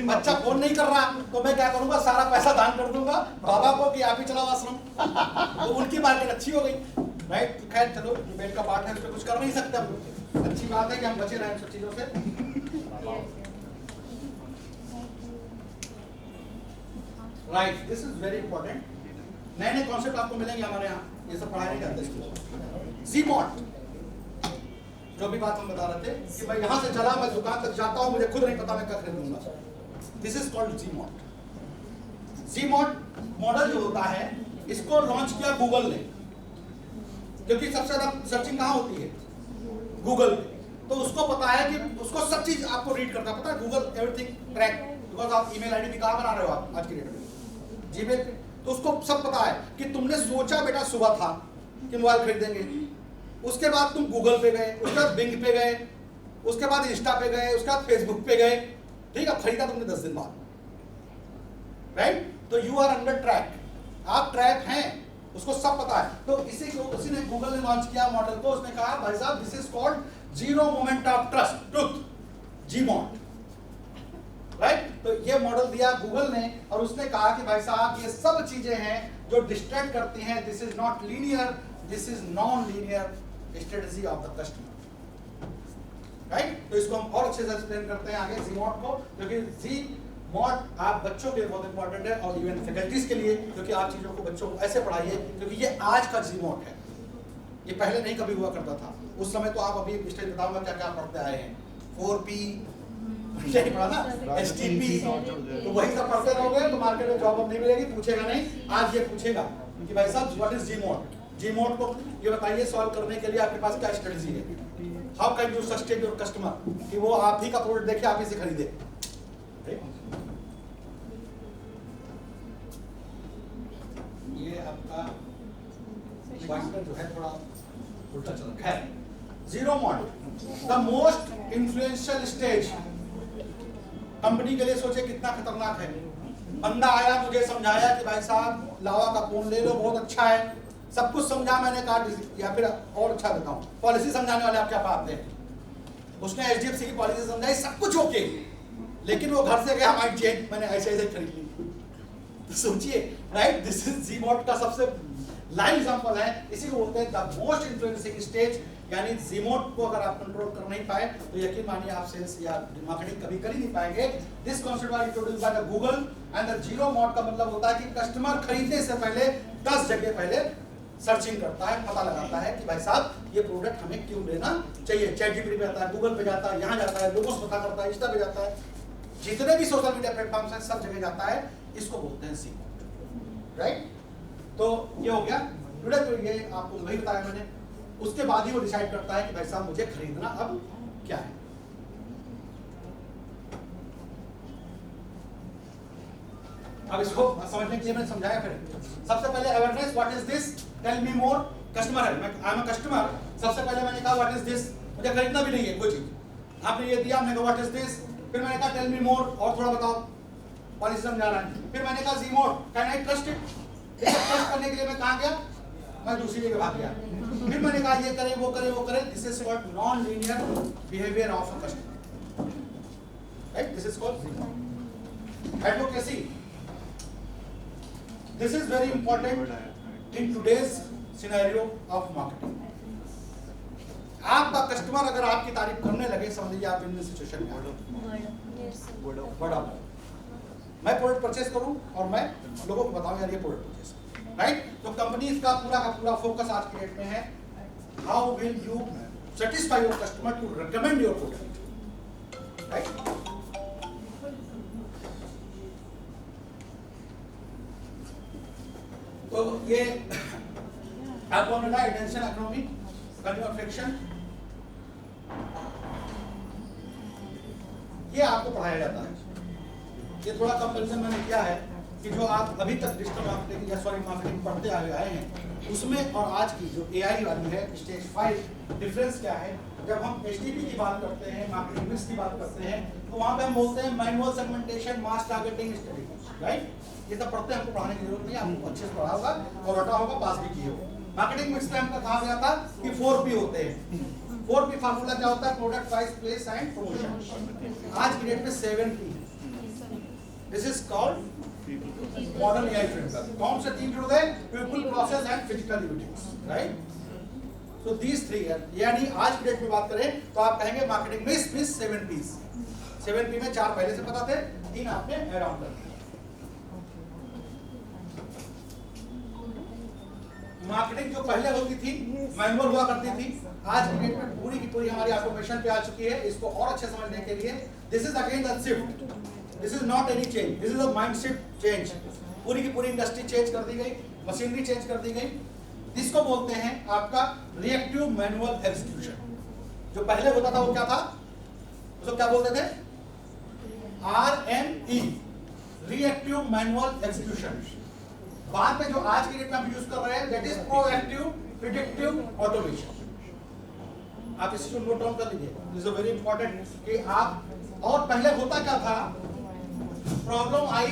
B: बच्चा फोन नहीं कर रहा, तो मैं क्या करूंगा, सारा पैसा दान कर दूंगा बाबा को कि आप ही चलाओ आश्रम, तो उनकी मार्केट अच्छी हो गई। राइट, खैर चलो, डिबेट का पार्ट है, उस पर कुछ कर नहीं सकते हम। अच्छी बात है कि हम बचे रहे सब चीजों से। Right, this is very important. नए नए कॉन्सेप्ट आपको मिलेंगे हमारे यहाँ, ये सब पढ़ाई नहीं करते। Zmart, जो भी बात हम बता रहे थे कि मैं यहाँ से चला, मैं दुकान तक जाता हूँ, मुझे खुद नहीं पता मैं क्या खरीदूंगा। This is called Zmart। Zmart model जो होता है, इसको लॉन्च किया गूगल ने, क्योंकि सबसे ज्यादा सर्चिंग कहाँ होती है? गूगल पे। तो उसको पता है कि उसको सब चीज आपको रीड करता पता है, गूगल एवरीथिंग ट्रैक, बिकॉज आप ईमेल आईडी भी कहाँ बना रहे हो आप आज की डेट में? जीमेल पे। तो उसको सब पता है कि तुमने सोचा बेटा सुबह था कि मोबाइल खरीदेंगे, उसके बाद तुम गूगल पे गए, उसके बाद बिंग पे गए, उसके बाद इंस्टा पे गए, उसके बाद फेसबुक पे गए, ठीक है, खरीदा तुमने 10 दिन बाद, राइट? तो यू आर अंडर ट्रैक, आप ट्रैक हैं, उसको सब पता है। तो उसी ने गूगल ने लॉन्च किया मॉडल को, उसने कहा भाई साहब this is called zero moment of truth, ZMOT, right? तो ये मॉडल दिया गूगल ने और उसने कहा कि भाई साहब ये सब चीजें हैं जो डिस्ट्रैक्ट करती हैं, this is not linear, this is non linear strategy of the customer, right? तो इसको हम और अच्छे से एक्सप्लेन करते हैं आगे जीमॉट को, क्योंकि जीमॉट आप बच्चों के लिए बहुत इंपॉर्टेंट है और इवन फैकल्टीज के लिए, क्योंकि आप चीजों को बच्चों को ऐसे पढ़ाइए, क्योंकि ये आज का जीमॉट है, ये पहले नहीं कभी हुआ करता था। उस समय तो आप अभी स्टेज बताऊंगा क्या क्या पढ़ते आए हैं, 4P यही पढ़ा ना, STP, तो वही सब पढ़ते रहोगे तो मार्केट में जॉब अब नहीं मिलेगी, पूछेगा नहीं। आज ये पूछेगा कि भाई साहब व्हाट इज जीमॉट, जीमॉट को ये बताइए सॉल्व करने के लिए आपके पास क्या स्ट्रेटजी है, how can you sustain your customer कि वो आप ही का प्रोडक्ट देखे आप ही से खरीदे। ये आपका क्वेश्चन जो है थोड़ा उल्टा चल रहा है। Zero model the most influential stage, company के लिए सोचे कितना खतरनाक है। बंदा आया मुझे समझाया कि भाई साहब लावा का फोन ले लो बहुत अच्छा है, सब कुछ समझा मैंने कहा, या फिर और अच्छा बताऊं पॉलिसी समझाने वाले आप क्या पाते हैं, उसने HDFC की पॉलिसी समझाई, सब कुछ ओके, लेकिन वो घर से गया माइंड चेंज, मैंने ऐसे ऐसे खरीद ली। तो सोचिए, राइट, दिस इज जीमॉट का सबसे लाइव एग्जांपल है, इसी को बोलते हैं द मोस्ट इन्फ्लुएंसिंग स्टेज। यानी जीमॉट को अगर आप कंट्रोल कर नहीं पाए तो यकीन मानिए आप सेल्स या मार्केटिंग कभी कर ही नहीं पाएंगे। This concept was introduced by the Google and the zero mod का मतलब होता है कि कस्टमर खरीदने से पहले 10 जगह पहले सर्चिंग करता है, पता लगाता है कि भाई साहब ये प्रोडक्ट हमें क्यों लेना चाहिए। चैट जीपीटी पे आता है, गूगल पे जाता है, यहाँ जाता है, लोगों से पता करता है, इंस्टा पे जाता है, जितने भी सोशल मीडिया प्लेटफॉर्म्स हैं सब जगह जाता है, इसको बोलते हैं जीमॉट, राइट? तो ये हो गया टुडे, तो ये आपको वही बताया मैंने। उसके बाद ही वो डिसाइड करता है कि भाई साहब मुझे खरीदना अब क्या है। अब इसको समझने के लिए मैंने समझाया। फिर सबसे पहले awareness, what is this, tell me more. Customer है, मैं आई एम अ कस्टमर, सबसे पहले मैंने कहा व्हाट इज दिस, मुझे खरीदना भी नहीं है कोई चीज, आपने ये दिया, मैंने कहा व्हाट इज दिस, फिर मैंने कहा टेल मी मोर, और थोड़ा बताओ, पॉलिसी समझाना है। फिर मैंने कहा ZMOT, can I trust it, trust करने के लिए मैं कहां गया, मैं दूसरी जगह भाग गया। फिर मैंने कहा ये करें वो करें वो करें, this is called non linear behaviour of a customer, right? This is called advocacy. This is very important in today's scenario of marketing. आपका कस्टमर अगर आपकी तारीफ करने लगे, समझ लीजिए आप इन सिचुएशन में बड़ा, मैं प्रोडक्ट परचेस करूं और मैं लोगों को बताऊं यार ये प्रोडक्ट परचेस, राइट? तो कंपनीज का पूरा फोकस आज की डेट में है, how will you satisfy your customer to recommend your product, right? तो ये आपको हमने कहा अटेंशन इकोनॉमी, कंज्यूमर फ्रिक्शन, ये आपको पढ़ाया जाता है। ये थोड़ा कंपैरिजन मैंने किया है कि जो आप अभी तक डिजिटल मार्केटिंग या सॉरी मार्केटिंग पढ़ते आए हैं उसमें और आज की जो AI वाली है स्टेज 5, डिफरेंस क्या है। जब हम HTP की बात करते हैं, मार्केटिंग मिक्स की बात करते हैं, तो वहाँ पे हम बोलते हैं मैनुअल सेगमेंटेशन, मास टारगेटिंग स्ट्रेटजी, राइट? ये सब पढ़ते हैं, हमको पढ़ाने की जरूरत नहीं, आपको अच्छे से पढ़ा होगा और रटा होगा, पास भी किए हो। मार्केटिंग मिक्स में हमको कहा गया था कि 4P होते हैं। 4P फार्मूला क्या होता है, product, price, place and promotion. आज की डेट में 7P है। This is called modern AI framework. कौन से 3 जुड़ गए, people, process and physical units, right? So these 3 है, यानी आज की डेट में बात करें तो आप कहेंगे मार्केटिंग मिक्स में 7Ps। 7P में 4 पहले से पता थे, 3 आपने ऐड ऑन कर दिया। मार्केटिंग जो पहले होती थी, मैनुअल हुआ करती थी, आज की डेट में पूरी की पूरी हमारी ऑटोमेशन पे आ चुकी है। इसको और अच्छे समझने के लिए this is again the shift, this is not any change, this is a mindset change. पूरी की पूरी इंडस्ट्री चेंज कर दी गई, मशीनरी चेंज कर दी गई। इसको बोलते हैं आपका रिएक्टिव मैनुअल एग्जीक्यूशन। जो पहले होता था वो क्या था, उसको क्या बोलते थे, RME, रिएक्टिव मैनुअल एग्जीक्यूशन। बाद में जो आज की डेट में हम यूज कर रहे हैं that is proactive predictive automation. आप इसको नोट डाउन कर लीजिए, दिस इज वेरी इंपॉर्टेंट कि आप। और पहले होता क्या था, प्रॉब्लम आई,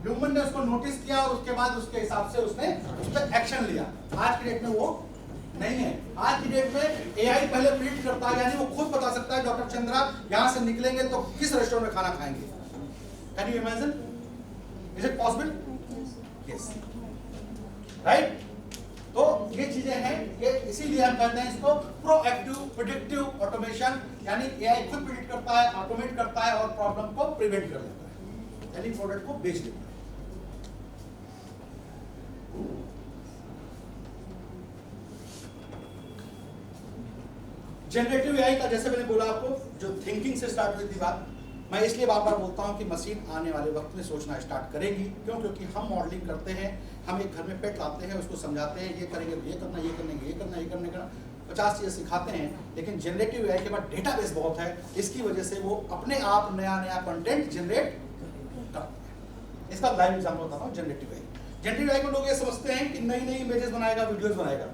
B: ह्यूमन ने उसको नोटिस किया और उसके बाद उसके हिसाब से उसने उस पर एक्शन लिया। आज की डेट में वो नहीं है। आज की डेट में एआई पहले प्रिडिक्ट करता है, यानी वो खुद बता सकता है डॉक्टर चंद्रा यहां से निकलेंगे तो किस रेस्टोरेंट में खाना खाएंगे। Can you imagine? Is it possible? Yes, right. तो ये चीजें हैं, ये इसीलिए हम कहते हैं इसको प्रोएक्टिव प्रिडिक्टिव ऑटोमेशन, यानी एआई खुद प्रिडिक्ट करता है, ऑटोमेट करता है और प्रॉब्लम को प्रिवेंट कर देता है, यानी प्रोडक्ट को बेच देता है। जनरेटिव एआई का जैसे मैंने बोला आपको, जो थिंकिंग से स्टार्ट हुई थी बात, मैं इसलिए बार बार बोलता हूं कि मशीन आने वाले वक्त में सोचना स्टार्ट करेगी। क्यों? क्योंकि हम मॉडलिंग करते हैं, हम एक घर में पेट लाते हैं, उसको समझाते हैं ये करेंगे तो ये करना, ये करने ये करना, ये करने का 50 चीजें सिखाते हैं, लेकिन जनरेटिव एआई के बाद डेटाबेस बहुत है, इसकी वजह से वो अपने आप नया नया कंटेंट जनरेट करते हैं। इसका लाइव एग्जांपल बताता हूं। जनरेटिव एआई, जनरेटिव एआई को लोग ये समझते हैं कि नई नई इमेजेस बनाएगा, वीडियोस बनाएगा।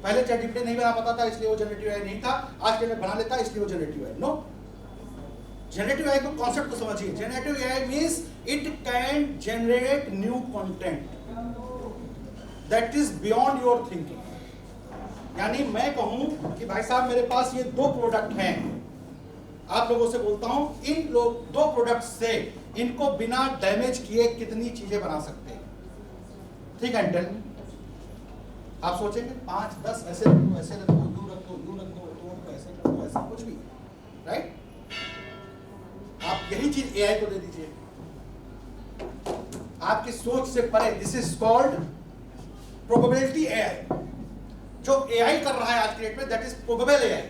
B: पहले चैटजीपीटी नहीं बना पाता था इसलिए वो जनरेटिव एआई नहीं था, आज के लिए बना लेता है इसलिए वो जनरेटिव एआई। नो, जनरेटिव एआई को कॉन्सेप्ट को समझिए। Generative AI means it can generate new content that is beyond your thinking. यानी मैं कहूं कि भाई साहब मेरे पास ये 2 प्रोडक्ट हैं, आप लोगों से बोलता हूं इन लोग 2 प्रोडक्ट से इनको बिना डैमेज किए कितनी चीजें बना सकते हैं। ठीक है, टेल मी। आप सोचेंगे 5 10 ऐसे रख दो, ऐसे रख दो, यूं रख दो, यूं रख दो, तो ऐसे रख दो, ऐसा कुछ भी, राइट? आप यही चीज एआई को दे दीजिए, आपकी सोच से परे। This is called probability AI. जो एआई कर रहा है आज की डेट में दैट इज प्रोबेबल एआई,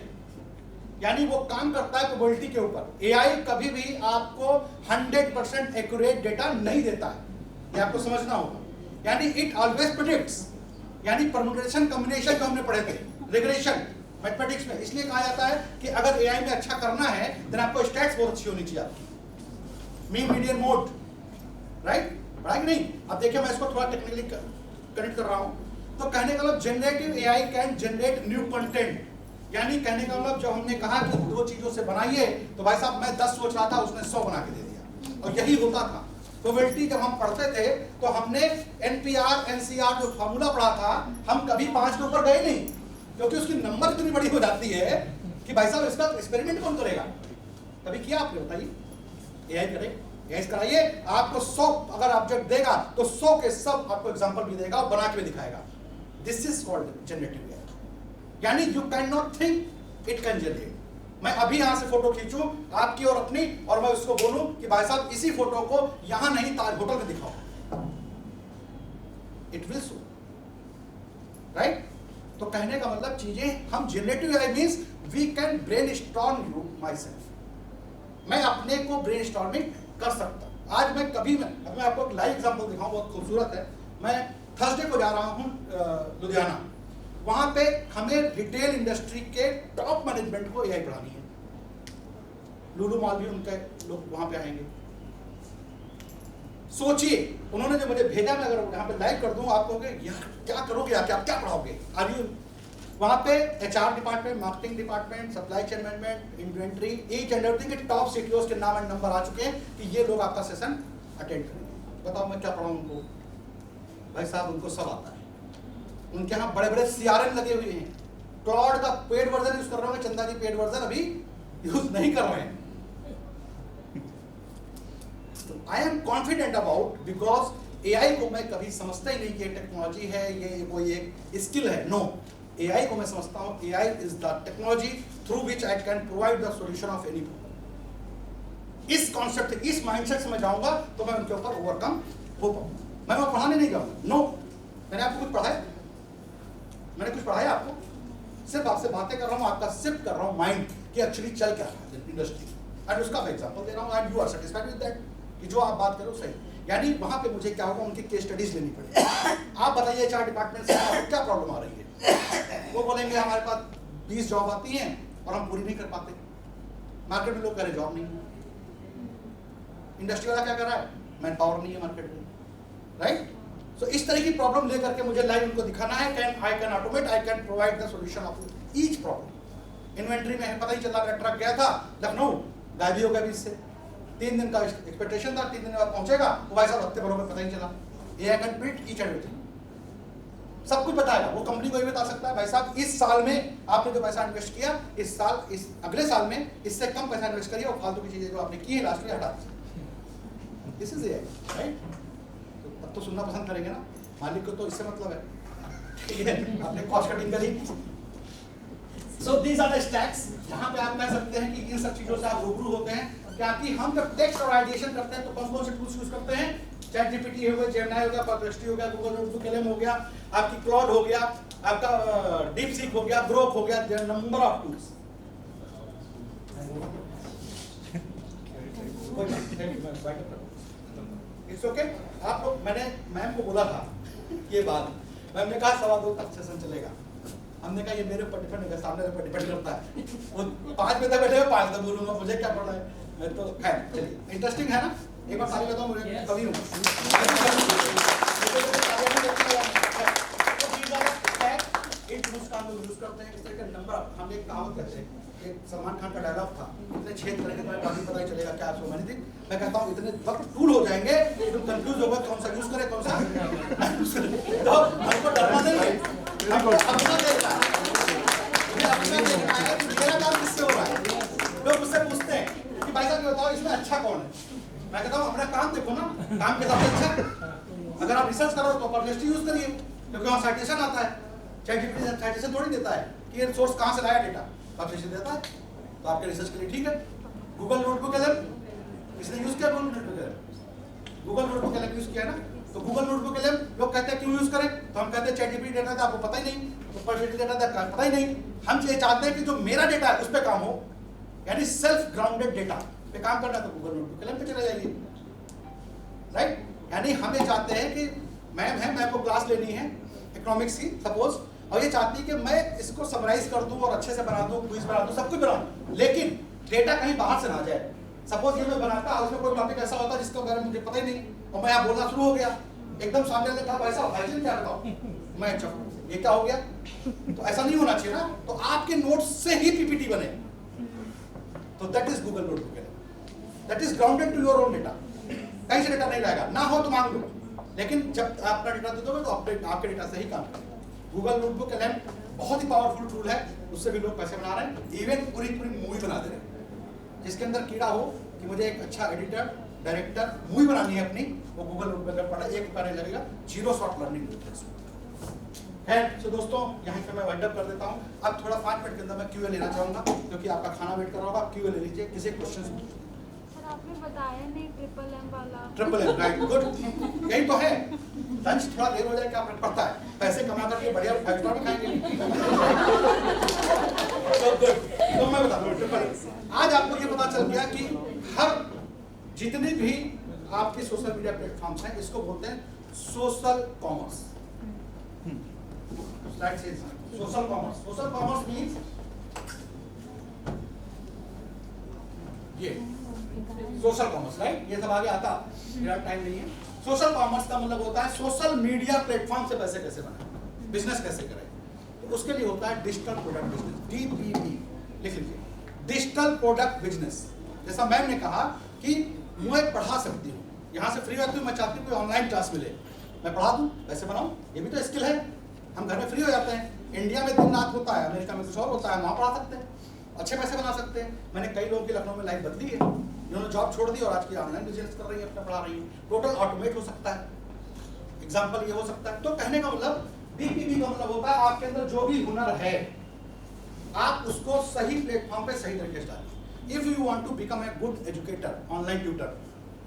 B: यानी वो काम करता है प्रोबेबिलिटी के ऊपर। एआई कभी भी आपको 100% एक्यूरेट डेटा नहीं देता है, ये आपको समझना होगा। यानी इट ऑलवेज प्रेडिक्ट्स, यानी परम्यूटेशन कॉम्बिनेशन जो हमने पढ़े थे रिग्रेशन मैथमेटिक्स में, इसलिए कहा जाता है कि अगर एआई में अच्छा करना है देन आपको स्टैट्स बहुत अच्छी होनी चाहिए आपकी, मीन मीडियन मोड, राइट? पढ़ा कि नहीं? अब देखिए मैं इसको थोड़ा टेक्निकली कनेक्ट कर रहा हूं। तो कहने का मतलब generative AI can generate new content, यानी कहने का मतलब जब हमने कहा कि 2 चीजों से बनाइए तो भाई साहब मैं 10 सोच रहा था, उसने 100 बना के दे दिया। और यही होता था प्रोबेबिलिटी। जब हम पढ़ते थे तो हमने एनपीआर एनसीआर जो फार्मूला पढ़ा था, हम कभी 5 के ऊपर गए नहीं, क्योंकि उसकी नंबर इतनी बड़ी हो जाती है कि भाई साहब इसका एक्सपेरिमेंट कौन करेगा? कभी किया आपने? बताइए। एआई करे, एआई कराइए, आपको 100 अगर ऑब्जेक्ट देगा तो 100 के सब आपको एग्जांपल भी देगा और बना के भी दिखाएगा। This is called generative AI, यानी you can not think, it can generate. मैं अभी यहां से फोटो खींचूं आपकी और अपनी, और मैं उसको बोलूं कि भाई साहब इसी फोटो को यहां नहीं ताज होटल में दिखाओ, इट विल शो, राइट? तो कहने का मतलब चीजें हम generative AI means we can brainstorm you myself. मैं अपने को ब्रेनस्टॉर्मिंग कर सकता हूं। आज मैं कभी मैं आपको एक लाइव एग्जांपल दिखाऊं, बहुत खूबसूरत है। मैं थर्सडे को जा रहा हूं लुधियाना, वहां पे हमें रिटेल इंडस्ट्री के टॉप मैनेजमेंट को एआई पढ़ानी है। लुलु मॉल भी उनके लोग वहां पे आएंगे। सोचिए, उन्होंने जो मुझे भेजा, मैं अगर यहाँ पे लाइव कर दूं आप कहोगे यार क्या करोगे, आप क्या पढ़ाओगे? आर यू वहां पे HR department, marketing department, supply chain management, inventory, each and everything के टॉप सीटीओस के नाम एंड नंबर आ चुके हैं कि ये लोग आपका सेशन अटेंड करेंगे। बताओ मैं क्या पढ़ाऊं उनको? भाई साहब उनको सब आता है। उनके यहाँ बड़े बड़े सीआरएम लगे हुए हैं, क्लाउड का पेड वर्जन यूज कर रहे होंगे, चंदा जी पेड वर्जन अभी यूज नहीं कर रहे हैं। I am confident about, because AI को मैं कभी समझता ही नहीं कि टेक्नोलॉजी है, ये कोई एक स्किल है। नो, एआई को मैं समझता हूं AI is the technology through which I can provide the solution of any problem. इस कॉन्सेप्ट, इस माइंडसेट से मैं जाऊंगा तो मैं उनके ऊपर ओवरकम हो पाऊंगा। मैं वहां पढ़ाने नहीं जाऊंगा। नो, मैंने आपको कुछ पढ़ाया? मैंने कुछ पढ़ाया आपको? सिर्फ आपसे बातें कर रहा हूं, आपका शिफ्ट कर रहा हूं माइंड कि एक्चुअली चल क्या रहा है इंडस्ट्री, एंड उसका मैं एग्जांपल दे रहा हूं and you are satisfied with that कि जो आप बात करो सही। यानी वहां पे मुझे क्या होगा, उनकी केस स्टडीज लेनी पड़ेगी। आप बताइए एचआर डिपार्टमेंट से आपको क्या प्रॉब्लम आ रही है? वो बोलेंगे हमारे पास 20 जॉब आती हैं और हम पूरी नहीं कर पाते। मार्केट में लोग कह रहे जॉब नहीं है। इंडस्ट्री वाला क्या कर रहा है? मैन पावर नहीं है मार्केट में, राइट? सो इस तरह की प्रॉब्लम लेकर के मुझे लाइव उनको दिखाना है। I can automate, I can provide the solution of each problem. Inventory में पता ही चला, मेरा ट्रक गया था लखनऊ, गायब ही हो गया बीच से। 3 दिन का एक्सपेक्टेशन था, 3 दिन बाद पहुंचेगा, वो भाई साहब हफ्ते भरों में पता ही चला। ये I can predict each and everything, सब कुछ बताएगा। वो कंपनी को भी बता सकता है भाई साहब इस साल में आपने जो पैसा इन्वेस्ट किया, इस साल इस अगले साल में इससे कम पैसा इन्वेस्ट करिए और फालतू की चीजें जो आपने की है लास्ट में हटा दीजिए। This is it, right? अब तो सुनना पसंद करेंगे ना, मालिक को तो इससे मतलब है, ठीक है, आपने कॉस्ट कटिंग करी। So these are the stacks, जहां पे आप कह सकते हैं कि इन सब चीजों से आप रूबरू होते हैं। क्या कि हम जब टेक्स्ट और आइडिएशन करते हैं तो कौन कौन से टूल्स यूज करते हैं? चैट जीपीटी हो गया, जेमिनी हो गया, परप्लेक्सिटी हो गया, गूगल नोटबुक एलएम हो गया, आपकी क्लॉड हो गया, आपका डीप सीक हो गया, ग्रोक हो गया, there number of tools. It's okay. आप लोग, मैंने मैम को बोला था ये बात, मैम ने कहा 2.25 तक सेशन चलेगा। हमने कहा ये मेरे ऊपर डिपेंड है, सामने वाले पर डिपेंड करता है। वो 5 बजे तक बैठे हुए 5 तक बोलूंगा, मुझे क्या पड़ रहा है, मैं तो खैर चलिए, इंटरेस्टिंग है ना। एक बार ताली बताओ, मुझे कवि हूँ। यूज करते हैं इस तरह के नंबर। हम एक कहावत कहते हैं, एक सलमान खान का डायलॉग था, इतने छेद करेंगे तो काफी पता ही चलेगा क्या सो मैंने थी। मैं कहता हूँ इतने वक्त टूल हो जाएंगे कि तुम कंफ्यूज होगा कौन सा यूज करे कौन सा यूज करे। तो हमको डरना नहीं है, हमको अपना देखना है, मुझे अपना देखना है कि मेरा काम किससे हो रहा है। लोग मुझसे पूछते हैं कि भाई साहब बताओ इसमें अच्छा कौन है। मैं कहता हूँ अपना काम देखो ना, काम के साथ अच्छा। अगर आप रिसर्च करो तो परप्लेक्सिटी यूज करिए, क्योंकि वहाँ साइटेशन आता है। चैट जीपीटी साइटेशन थोड़ी देता है कि ये सोर्स कहाँ से लाया डेटा, परप्लेक्सिटी देता है, तो आपके रिसर्च के लिए ठीक है। गूगल नोटबुक एलएम इसने यूज किया, गूगल नोटबुक एलएम यूज किया ना। तो गूगल नोटबुक एलएम लोग कहते हैं क्यों यूज करें, तो हम कहते हैं चैट जीपीटी डेटा था आपको पता ही नहीं, तो परप्लेक्सिटी डेटा था पता ही नहीं। हम ये चाहते हैं कि जो मेरा डेटा है उस पर काम हो, यानी सेल्फ ग्राउंडेड डेटा पे काम करना, तो गूगल नोटबुक एलएम पे चले जाइए, राइट? यानी हम ये चाहते हैं कि मैम है, मैम को क्लास लेनी है इकोनॉमिक्स की सपोज, और ये चाहती है कि मैं इसको समराइज कर दूं और अच्छे से बना दूं, क्विज बना दूं, सब कुछ बनाऊं, लेकिन डेटा कहीं बाहर से ना जाए। सपोज ये मैं बनाता, उसमें कोई टॉपिक ऐसा होता जिसके बारे में मुझे पता ही नहीं, और मैं यहाँ बोलना शुरू हो गया, एकदम सामने वाले कहा भाई साहब हाइजीन क्या बताओ, मैं अच्छा ये क्या हो गया, तो ऐसा नहीं होना चाहिए ना। तो आपके नोट्स से ही पीपीटी बने, तो that is Google notebook, that is grounded to your own data. कहीं से डेटा नहीं लाएगा, ना हो तो मांग लो, लेकिन जब अपना डेटा दे दोगे तो आपके डेटा से ही काम करेगा। गूगल नोटबुक एलएम बहुत ही पावरफुल टूल है, उससे भी लोग पैसे बना रहे हैं, इवन पूरी मूवी बना दे रहे हैं, जिसके अंदर कीड़ा हो कि मुझे एक अच्छा एडिटर डायरेक्टर मूवी बनानी है अपनी, वो गूगल नोटबुक एलएम पढ़ा, 1 रुपया नहीं लगेगा, 0 शॉर्ट लर्निंग है। सो दोस्तों यहाँ पे मैं वाइंड अप कर देता हूँ। अब थोड़ा 5 मिनट के अंदर मैं क्यूए लेना चाहूँगा, क्योंकि आपका खाना वेट कर रहा होगा। आप क्यूए ले लीजिए, किसी क्वेश्चन
D: आपने बताया नहीं ट्रिपल एम वाला।
B: ट्रिपल एम, राइट, गुड, यही तो है। लंच थोड़ा देर हो जाए क्या फर्क पड़ता है, पैसे कमा करके बढ़िया 5 स्टार में खाएंगे। तो मैं बता दूं ट्रिपल एम। आज आपको ये पता चल गया कि हर जितने भी आपके सोशल मीडिया प्लेटफॉर्म्स हैं, इसको बोलते हैं social commerce. Social commerce, social commerce means ये सोशल कॉमर्स, राइट? ये सब आगे आता, मेरा टाइम नहीं है। सोशल कॉमर्स का मतलब होता है सोशल मीडिया प्लेटफॉर्म से पैसे कैसे बनाएं, बिजनेस कैसे करें। तो उसके लिए होता है डिजिटल प्रोडक्ट बिजनेस, DPB लिख लीजिए, डिजिटल प्रोडक्ट बिजनेस। जैसा मैम ने कहा कि मैं पढ़ा सकती हूँ, यहाँ से फ्री होती हूँ, मैं चाहती हूँ कोई ऑनलाइन क्लास मिले, मैं पढ़ा दूँ, पैसे बनाऊँ, ये भी तो स्किल है। हम घर में फ्री हो जाते हैं, इंडिया में दिन रात होता है, अमेरिका में कुछ और होता है, वहाँ पढ़ा सकते हैं, अच्छे पैसे बना सकते हैं। मैंने कई लोगों की लखनऊ में लाइफ बदली है, जिन्होंने जॉब छोड़ दी और आज की ऑनलाइन बिजनेस कर रही है, अपना पढ़ा रही है, टोटल ऑटोमेट हो सकता है। एग्जाम्पल ये हो सकता है। तो कहने का मतलब DPB का मतलब होता है आपके अंदर जो भी हुनर है आप उसको सही प्लेटफॉर्म पे सही तरीके से डालिए। If you want to become a good educator, online tutor,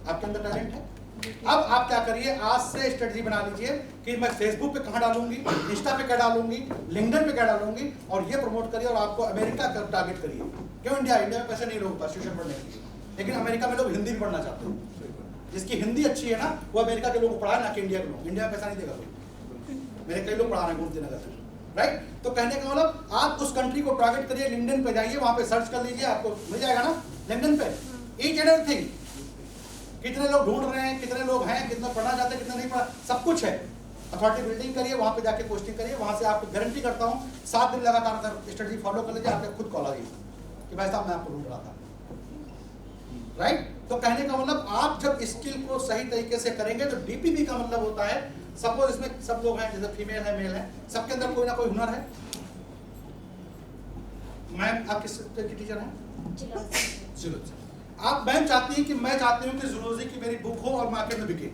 B: आपके अंदर टैलेंट है, अब आप क्या करिए, आज से स्ट्रेटजी बना लीजिए कि मैं फेसबुक पे कहाँ डालूंगी, इंस्टा पे क्या डालूंगी, लिंक्डइन पे क्या डालूंगी, और ये प्रमोट करिए और आपको अमेरिका का टारगेट करिए। क्यों इंडिया में पैसे नहीं लोग ट्यूशन पढ़ने के लिए, लेकिन अमेरिका में लोग हिंदी भी पढ़ना चाहते हैं। जिसकी हिंदी अच्छी है ना वो अमेरिका के लोगों को पढ़ाए, ना कि इंडिया के लोग। इंडिया में पैसा नहीं देगा कोई, मेरे कई लोग पढ़ा रहे हैं गोमती नगर से, राइट? तो कहने का मतलब आप उस कंट्री को टारगेट करिए, लिंक्डइन पे जाइए, वहां पे सर्च कर लीजिए, आपको मिल जाएगा ना लिंक्डइन पे ईच एंड एवरीथिंग। कितने लोग ढूंढ रहे हैं, कितने लोग हैं, कितना पढ़ना चाहते हैं, कितना नहीं पढ़ा, सब कुछ है। अथॉरिटी बिल्डिंग करिए, वहां पे जाके पोस्टिंग करिए, वहां से आपको गारंटी करता हूँ 7 दिन लगातार अगर स्ट्रेटजी फॉलो कर लीजिए, आपके खुद कॉल आ जाएगी कि भाई साहब मैं आपको ढूंढ रहा था। राइट? तो कहने का मतलब आप जब स्किल को सही तरीके से करेंगे तो डीपीपी का मतलब होता है, सपोज इसमें सब लोग हैं, जैसे फीमेल है मेल है, सबके अंदर कोई ना कोई हुनर है। मैम आप किस की टीचर हैं? जूलॉजी। आप मैम चाहती हैं कि मैं चाहती हूँ कि जूलॉजी की मेरी बुक हो और मार्केट में बिके।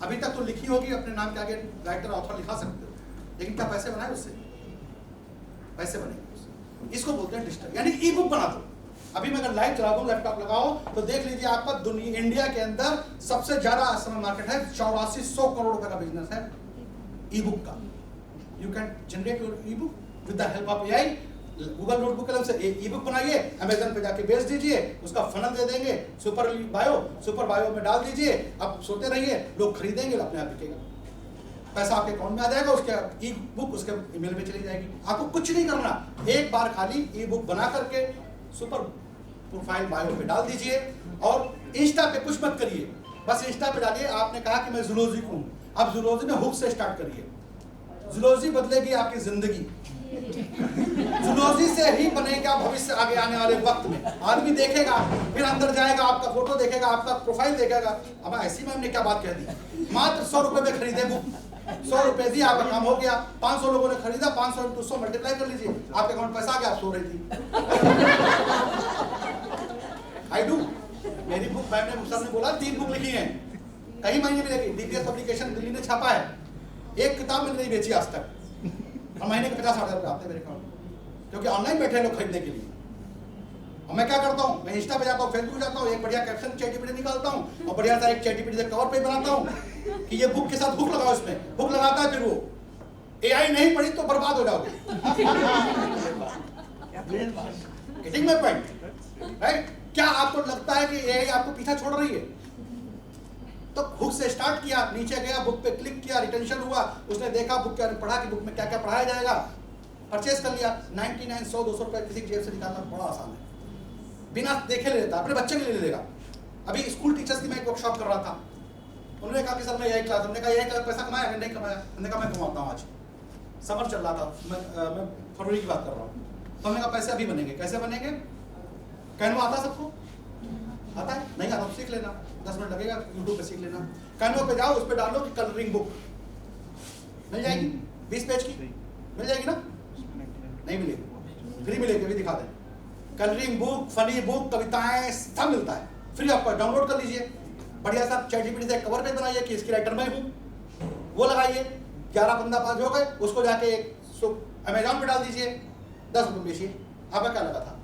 B: अभी तक तो लिखी होगी, अपने नाम के आगे राइटर ऑथर लिखा सकते हो, लेकिन क्या पैसे बनाए उससे? पैसे बनेंगे उससे। इसको बोलते हैं डिजिटल, यानी ई बुक बना दो। अभी मैं अगर लाइव चला दूं, लैपटॉप लगाओ तो देख लीजिए आपका दुनिया इंडिया के अंदर सबसे ज्यादा इस समय मार्केट है, 8400 करोड़ रुपए का बिजनेस है ई बुक का। You can generate your E book with the help of AI. Google notebook कलम से ई बुक बनाइए, अमेजन पे जाके बेच दीजिए, उसका फनल दे देंगे, सुपर बायो में डाल दीजिए, अब सोते रहिए, लोग खरीदेंगे, अपने आप बिकेगा, पैसा आपके अकाउंट में आ जाएगा, उसके ई बुक उसके ईमेल पे चली जाएगी। आपको कुछ नहीं करना, एक बार खाली ई बुक बना करके सुपर प्रोफाइल बायो पे डाल दीजिए और इंस्टा पे कुछ मत करिए, बस इंस्टा पे डालिए आपने कहा कि मैं जूलॉजी हूं। अब जूलॉजी में हुक से स्टार्ट करिए, जूलॉजी बदलेगी आपकी जिंदगी, जूलॉजी से ही बनेगा भविष्य आगे आने वाले वक्त में। आदमी देखेगा, फिर अंदर जाएगा, आपका फोटो देखेगा, आपका प्रोफाइल देखेगा, अब ऐसी मैम ने क्या बात कह दी, मात्र 100 रुपए में खरीदे बुक, 100 रुपए दी, आपका काम हो गया। 500 लोगों ने खरीदा, 500 into 100 मल्टीप्लाई कर लीजिए, आपके अकाउंट पैसा आ गया, आप सो रही थी। आई डू, मेरी बुक मैम ने सर ने बोला 3 बुक लिखी हैं, कई महीने में लगी, डीपीएस पब्लिकेशन दिल्ली ने छापा है, एक किताब मैंने नहीं बेची आज तक, और महीने के 50-60 रुपए आते मेरे अकाउंट, क्योंकि ऑनलाइन बैठे लोग खरीदने के लिए। और मैं क्या करता हूँ, मैं इंस्टा पे जाता हूँ, फेसबुक जाता हूँ, एक बढ़िया कैप्शन चैटजीपीटी निकालता हूँ और बढ़िया सा एक चैटजीपीटी से कवर पेज बनाता हूँ कि ये बुक के साथ हुक लगाओ, इसमें हुक लगाता है, फिर वो एआई नहीं पढ़ी तो बर्बाद हो जाओगे। Getting my point, right? क्या आपको लगता है कि एआई आपको पीछा छोड़ रही है? तो हुक से स्टार्ट किया, नीचे गया, बुक पे क्लिक किया, रिटेंशन हुआ, उसने देखा बुक क्या पढ़ा कि बुक में क्या क्या पढ़ाया जाएगा, परचेज कर लिया। 99, 100, 200 रुपए किसी की जेब से निकालना बड़ा आसान है, बिना देखे ले लेता, अपने बच्चे के लिए ले लेगा। अभी स्कूल टीचर्स की मैं एक वर्कशॉप कर रहा था, उन्होंने कहा कि सर मैं यही क्लास, हमने कहा यही क्लास पैसा कमाया? नहीं कमाया। हमने कहा मैं कमाता हूँ, आज समर चल रहा था, मैं फरवरी की बात कर रहा हूँ, तो हमने कहा पैसे अभी बनेंगे। कैसे बनेंगे? कैनवा आता सबको? आता है? नहीं आता तो सीख लेना, 10 मिनट लगेगा, यूट्यूब पे सीख लेना। कैनवा पे जाओ, उस पे डालो कि कलरिंग बुक मिल जाएगी, 20 पेज की मिल जाएगी ना? नहीं मिलेगी, फ्री मिलेगी, अभी दिखा दें। कलरिंग बुक, फनी बुक, कविताएं, सब मिलता है फ्री, आपको डाउनलोड कर लीजिए। बढ़िया सा चैटजीपीटी से कवर पेज बनाइए कि इसकी राइटर मैं हूँ, वो लगाइए, 11 बंदा पास हो गए, उसको जाके अमेजॉन पे डाल दीजिए, 10 रुपये बेचिए। आपका क्या लगा था?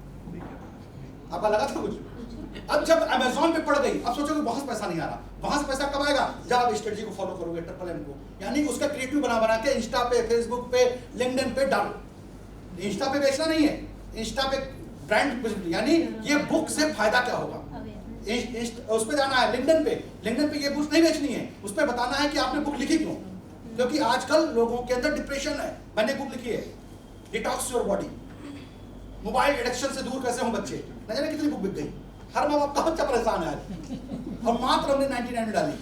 B: आपका लगा था कुछ? अब जब अमेजॉन पे पड़ गई, अब सोचो कि वहां से पैसा नहीं आ रहा, वहां से पैसा कब आएगा? जब आप स्ट्रेटजी को फॉलो करोगे, ट्रिपल को, यानी उसका क्रिएटिव बना के इंस्टा पे, फेसबुक पे, लिंक्डइन पे डालो। इंस्टा पे बेचना नहीं है, इंस्टा पे ब्रांड, यानी ये बुक से फायदा क्या होगा, उस पे जाना है। लिंक्डइन पे ये बुक नहीं बेचनी है, उस पे बताना है कि आपने बुक लिखी क्यों, क्योंकि आजकल लोगों के अंदर डिप्रेशन है। मैंने बुक लिखी है, detox your body, mobile addiction से दूर कैसे हो बच्चे, न जाने कितनी बुक बिक गई, हर माँ बाप का बच्चा परेशान है आज। और मात्र हमने 99 में डाली,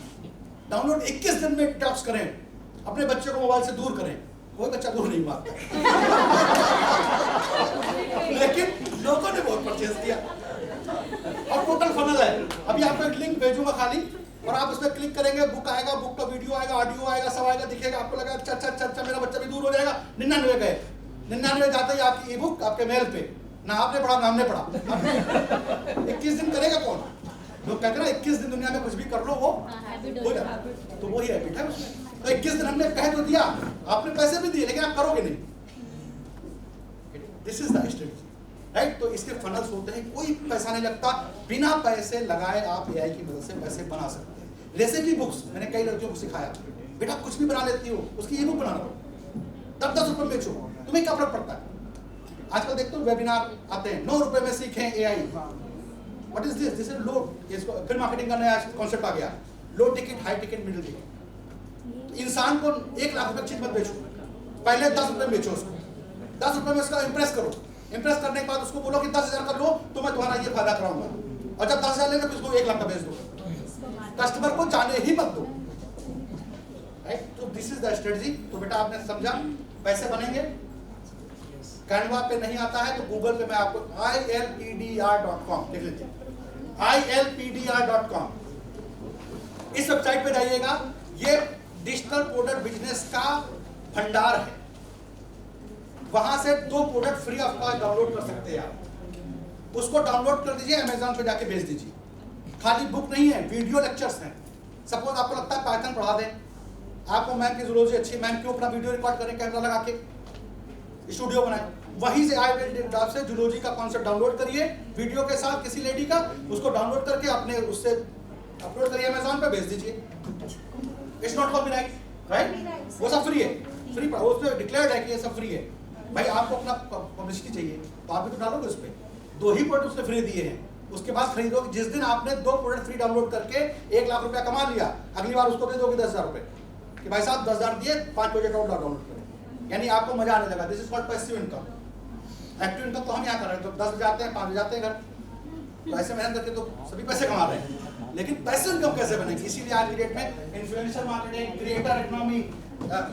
B: डाउनलोड 21 दिन में डिटॉक्स करें, अपने बच्चे को मोबाइल से दूर करें। कोई बच्चा दूर नहीं हुआ लेकिन लोगों ने बहुत परचेज किया और टोटल फनल है। अभी आपको एक लिंक भेजूंगा खाली, और आप उस पर क्लिक करेंगे, बुक आएगा, बुक का वीडियो आएगा, ऑडियो आएगा, सब आएगा, दिखेगा, आपको लगा अच्छा मेरा बच्चा भी दूर हो जाएगा। 99 गए, 99 जाते ही आपकी ई बुक आपके मेल पे, ना आपने पढ़ा ना हमने पढ़ा। 21 दिन करेगा कौन? लोग कहते हैं ना 21 दिन दुनिया में कुछ भी कर लो वो हो जाता, तो वही हैबिट है उसमें। तो 21 दिन हमने कह तो दिया, आपने पैसे भी दिए, लेकिन आप करोगे नहीं। This is the strategy, right? तो इसके फनल्स होते हैं, कोई पैसा नहीं लगता, बिना पैसे लगाए आप एआई की मदद से पैसे बना सकते हैं। रेसिपी बुक्स मैंने कई लड़कियों को सिखाया, बेटा कुछ भी बना लेती हो, उसकी ई बुक बना लो, 10-10 रुपए बेचो, तुम्हें क्या फर्क पड़ता है? आजकल देखते हो वेबिनार आते हैं, 9 रुपए में सीखें AI. What is this? This is low, फिर मार्केटिंग का नया कॉन्सेप्ट आ गया, low ticket, high ticket, middle ticket. इंसान को 1 लाख रुपए की चीज मत बेचो, पहले 10 रुपए बेचो उसको, 10 रुपए में उसका इंप्रेस करो, इंप्रेस करने के बाद उसको बोलो कि 10,000 कर लो तो मैं तुम्हारा ये फायदा कराऊंगा, और जब 10,000 लेगा तो उसको 1 लाख का बेच दो। कस्टमर को जाने ही मत दो, राइट? तो दिस इज द स्ट्रेटजी। तो बेटा आपने समझा, पैसे बनेंगे। कैनवा पे नहीं आता है तो गूगल पे मैं आपको ilpdr.com लिख लीजिए, ilpdr.com इस वेबसाइट पे जाइएगा। ये डिजिटल प्रोडक्ट बिजनेस का भंडार है। वहां से 2 product free of cost download कर सकते हैं आप। उसको डाउनलोड कर दीजिए, अमेजोन पे जाके भेज दीजिए। खाली बुक नहीं है, वीडियो लेक्चर्स हैं। सपोज आपको लगता है पाइथन पढ़ा दें, आपको मैम की जूलॉजी अच्छी, मैम क्यों अपना वीडियो रिकॉर्ड करें कैमरा लगा के, स्टूडियो बनाए, वहीं से आई से जूलॉजी का कॉन्सेप्ट डाउनलोड करिए वीडियो के साथ किसी लेडी का, उसको डाउनलोड करके अपने उससे अपलोड करिए, अमेजोन पे भेज दीजिए। It's not copyright, right? वो सब फ्री है, फ्री पर उसमें डिक्लेयर्ड है कि ये सब फ्री है। भाई आपको अपना पब्लिसिटी चाहिए तो आप भी तो डालोगे उस पर। 2 ही प्रोडक्ट उसने फ्री दिए हैं, उसके बाद खरीदोगे। जिस दिन आपने 2 प्रोडक्ट फ्री डाउनलोड करके 1 लाख रुपया कमा लिया, अगली बार उसको दे दोगे 10,000 रुपए कि भाई साहब 10,000 दिए, 5 प्रोजेक्ट और डाउनलोड करें। यानी आपको मजा आने लगा। This is called passive income. Active income तो हम यहाँ कर रहे हैं, तो 10 जाते हैं, 5 जाते हैं घर, तो ऐसे मेहनत करके तो सभी पैसे कमा रहे हैं। लेकिन पैसिव इनकम कैसे बनेगी? इसीलिए आज की डेट में influencer marketing, creator economy,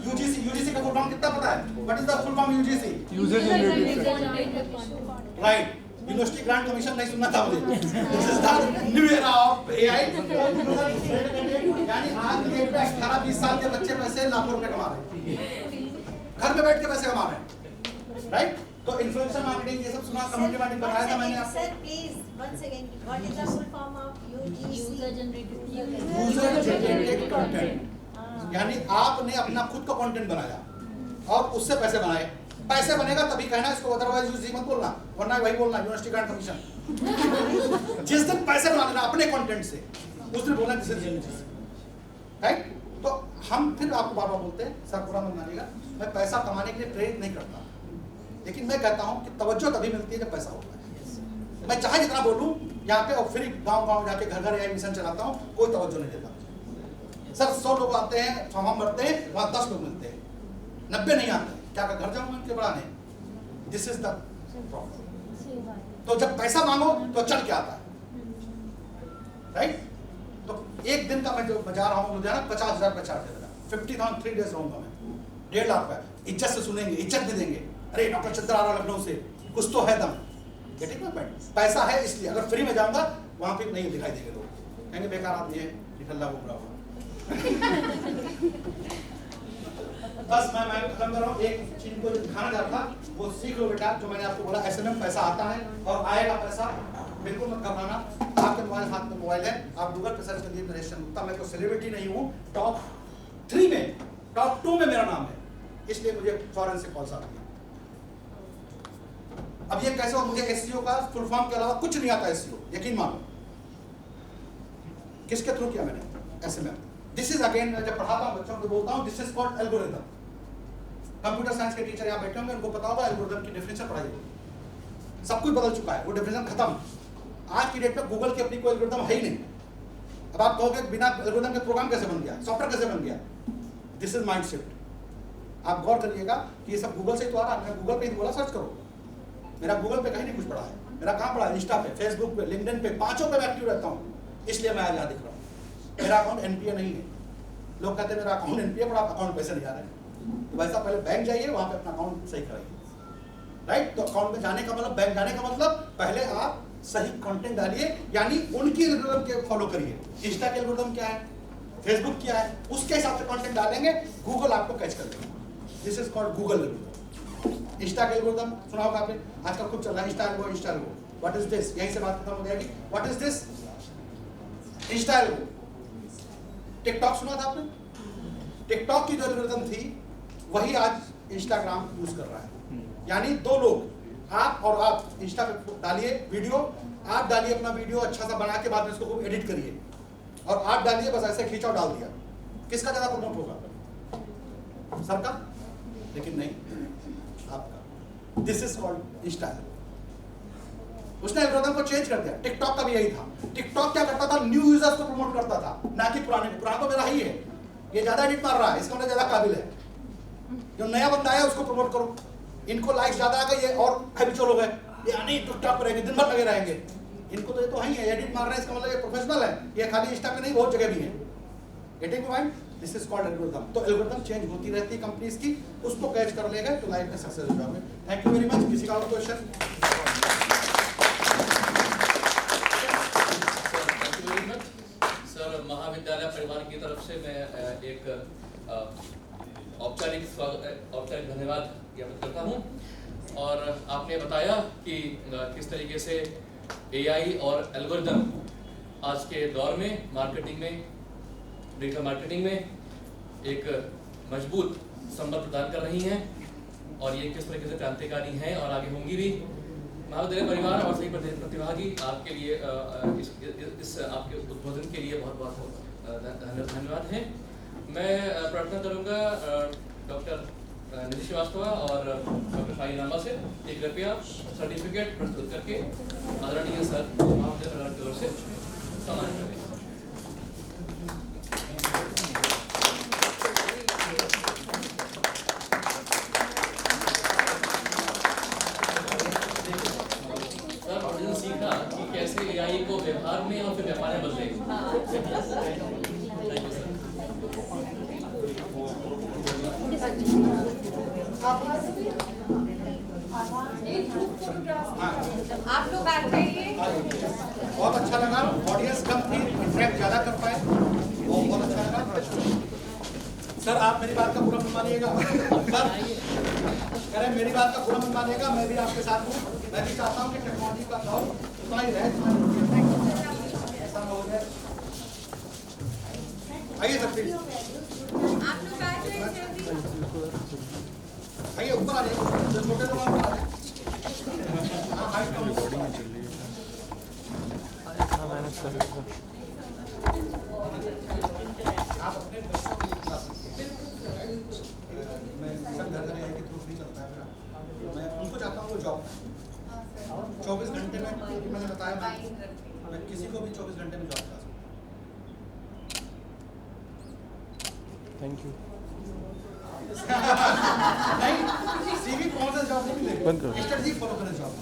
B: UGC का फुल फॉर्म कितना पता है? What is the full form UGC?
E: User generated.
B: Right, university grant commission नहीं सुनना था मुझे। This is the new era of AI. यानी आज की डेट में 18-20 साल के बच्चे पैसे लाखों रुपए कमा रहे हैं, घर में बैठ के पैसे कमा रहे हैं, राइट? तो इन्फ्लुएंसर मार्केटिंग ये सब सुना, कम्युनिटी मार्केटिंग बताया था मैंने आपको।
C: Sir please one second, what is the full form of UGC?
B: User generated content. यानी आपने अपना खुद का कंटेंट बनाया और उससे पैसे बनाए। पैसे बनेगा तभी कहना इसको, अदरवाइज यूजी मत बोलना, वरना वही बोलना यूनिवर्सिटी ग्रांट कमीशन। जिस दिन पैसे बना लेना अपने कंटेंट से, उस दिन बोलना दिस इज यूजीसी, राइट? तो हम फिर आपको बार बार बोलते हैं, सर पूरा मन मानिएगा, मैं पैसा कमाने के लिए प्रेरित नहीं करता, लेकिन मैं कहता हूं कि तवज्जो तभी मिलती है जब पैसा होता है। मैं चाहे जितना बोलूं यहाँ पे और फिर गांव-गांव जाके घर-घर एआई मिशन चलाता हूं, कोई तवज्जो नहीं देता। सर 100 लोग आते हैं, फॉर्म भरते हैं, वहां 10 लोग मिलते हैं, 90 नहीं आते। क्या घर जाऊं मैं उनके बढ़ाने? This is the problem. तो जब पैसा मांगो तो चल के आता है, राइट? तो एक दिन का मैं जो बजा रहा हूँ लुधियाना, 50,000 रुपये चार्ज देगा, 50,000 3 डेज रहूंगा मैं, 1.5 लाख रुपये। इज्जत से सुनेंगे, इज्जत भी देंगे, अरे डॉक्टर चंद्र आ रहा लखनऊ से, कुछ तो है दम। Getting my point? पैसा है इसलिए। अगर फ्री में जाऊंगा वहां पे नहीं दिखाई देंगे लोग, कहेंगे बेकार आदमी है, निकल्ला घूम रहा हुआ। बस मैं खत्म कर रहा हूँ। एक चीज को दिखाना चाहता था, वो सीख लो बेटा, जो मैंने आपको बोला। एसएमएम पैसा आता है और आएगा पैसा, बिल्कुल मत घबराना। आपके मोबाइल हाथ में मोबाइल है, आप गूगल पे सर्च करिए नरेश गुप्ता। मैं कोई सेलिब्रिटी नहीं हूँ, टॉप 3 में, टॉप 2 में मेरा नाम है, इसलिए मुझे फॉरेन से कॉल्स आती है। अब ये कैसे हो? मुझे एसईओ का फुल फॉर्म के अलावा कुछ नहीं आता। एसईओ यकीन मानो, किसके थ्रू किया मैंने? एसएमएम। दिस इज अगेन, मैं जब पढ़ाता हूँ बच्चों को बोलता हूँ, this is called algorithm. Computer science के टीचर यहाँ बैठे होंगे, उनको पता होगा एल्गोरिथम की डेफिनेशन पढ़ाई। सब कुछ बदल चुका है, वो डेफिनेशन खत्म। आज की डेट में गूगल की अपनी कोई एल्गोरिथम है ही नहीं। अब आप कहोगे बिना एल्गोरिथम के प्रोग्राम कैसे बन गया, सॉफ्टवेयर कैसे बन गया? This is mind shift. आप गौर करिएगा कि ये सब गूगल से ही तो आ रहा है। मैं गूगल पे ही बोला सर्च करो, मेरा गूगल पे कहीं नहीं कुछ पड़ा है। मेरा कहाँ पड़ा है? इंस्टा पे, फेसबुक पे, लिंक्डइन पे, 5 पे मैं एक्टिव रहता हूँ, इसलिए मैं आज यहाँ दिख रहा हूँ। मेरा अकाउंट एनपीए नहीं है। लोग कहते हैं मेरा अकाउंट एनपीए, पर आप अकाउंट पैसे नहीं आ रहे हैं। तो वैसा पहले बैंक जाइए, वहां पे अपना अकाउंट सही कराइए, राइट? तो अकाउंट में जाने का मतलब, बैंक जाने का मतलब, पहले आप सही कंटेंट डालिए, यानी उनकी एल्गोरिथम के फॉलो करिए। इंस्टा के एल्गोरिथम क्या है, फेसबुक क्या है, उसके हिसाब से कंटेंट डालेंगे, गूगल आपको कैच कर लेगा। This is called Google algorithm. Insta के एल्गोरिथम सुना होगा आपने, आजकल खूब चल रहा है Insta algo, Insta algo. What is this? यहीं से बात खत्म हो जाएगी। What is this? Insta algo. TikTok सुना था आपने? टिकटॉक की जो एल्गोरिथम थी, वही आज इंस्टाग्राम यूज कर रहा है। यानी 2 लोग, आप और आप, इंस्टा पे डालिए वीडियो, आप डालिए अपना वीडियो अच्छा सा बना के, बाद में इसको खूब एडिट करिए और आप डालिए, बस ऐसे खींचा और डाल दिया। किसका ज्यादा प्रमोट होगा? सर का? लेकिन नहीं, आपका। This is called Insta. उसने एल्गोरिथम को चेंज कर दिया। टिकटॉक का भी यही था। टिकटॉक क्या करता था? न्यू यूजर्स को प्रमोट करता था, ना कि पुराने को। पुराना तो मेरा ही है, ये ज्यादा एडिट मार रहा है, इसका मतलब ज्यादा काबिल है। जो नया बंदा है उसको प्रमोट करो। इनको लाइक्स ज्यादा आ गई, ये और हैबिचुअल हो गए, ये नहीं टिकटॉक पर रहेंगे, दिन भर लगे रहेंगे। इनको तो ये तो है ही है, एडिट मार रहे हैं, इसका मतलब ये प्रोफेशनल है। ये खाली इंस्टा पे नहीं, बहुत जगह भी है। Getting point? This is called algorithm. तो एल्गोरिथम चेंज होती रहती है कंपनीज की, उसको कैच कर लेगा तो लाइफ में सक्सेस हो जाओगे। Thank you very much. किसी का और क्वेश्चन?
A: सर, महाविद्यालय परिवार की तरफ से मैं एक औपचारिक धन्यवाद ज्ञापित करता हूं। और आपने बताया कि किस तरीके से एआई और एल्गोरिथम आज के दौर में मार्केटिंग में, डिजिटल मार्केटिंग में एक मजबूत संबल प्रदान कर रही हैं और ये किस तरीके से क्रांतिकारी हैं और आगे होंगी भी। महाविद्यालय परिवार और सभी प्रतिभागी आपके लिए इस आपके उद्बोधन के लिए बहुत बहुत धन्यवाद है। मैं प्रार्थना करूंगा डॉक्टर निधि श्रीवास्तव और डॉक्टर शाही लांबा से एक कृपया सर्टिफिकेट प्रस्तुत करके आदरणीय सर महाविद्यालय परिवार की ओर से सम्मानित करें। सीखा कि कैसे एआई को व्यवहार में और फिर व्यापार में बदले।
C: आप लोग बैठ जाइए।
B: बहुत अच्छा लगा, ऑडियंस कम थी, इंटरेक्ट ज्यादा कर पाए, बहुत अच्छा लगा। सर आप मेरी बात का पूरा मन मानिएगा। सर कह रहे मेरी बात का पूरा मन मानिएगा, मैं भी आपके साथ हूँ। मैं भी चाहता हूँ कि टेक्नोलॉजी का दौर उतना ही रहे। ऐसा हो जाए। आइए सर प्लीज,
C: आप लोग बैठ जाइए जल्दी।
B: आइए ऊपर आ जाइए, जो छोटे लोग ऊपर आ जाए। हाँ, हाइट कम। आप अपने बच्चों के लिए बता सकते हैं। मैं सब घर घर के थ्रू नहीं चलता है मेरा। मैं उनको चाहता हूँ वो जॉब 24 घंटे में, मैंने बताया मैं किसी को भी 24 घंटे में जॉब करा सकता हूँ।
F: Thank you.
B: नहीं, सीवी कौन सा जॉब नहीं मिलेगा, स्ट्रेटजी फॉलो करें जॉब।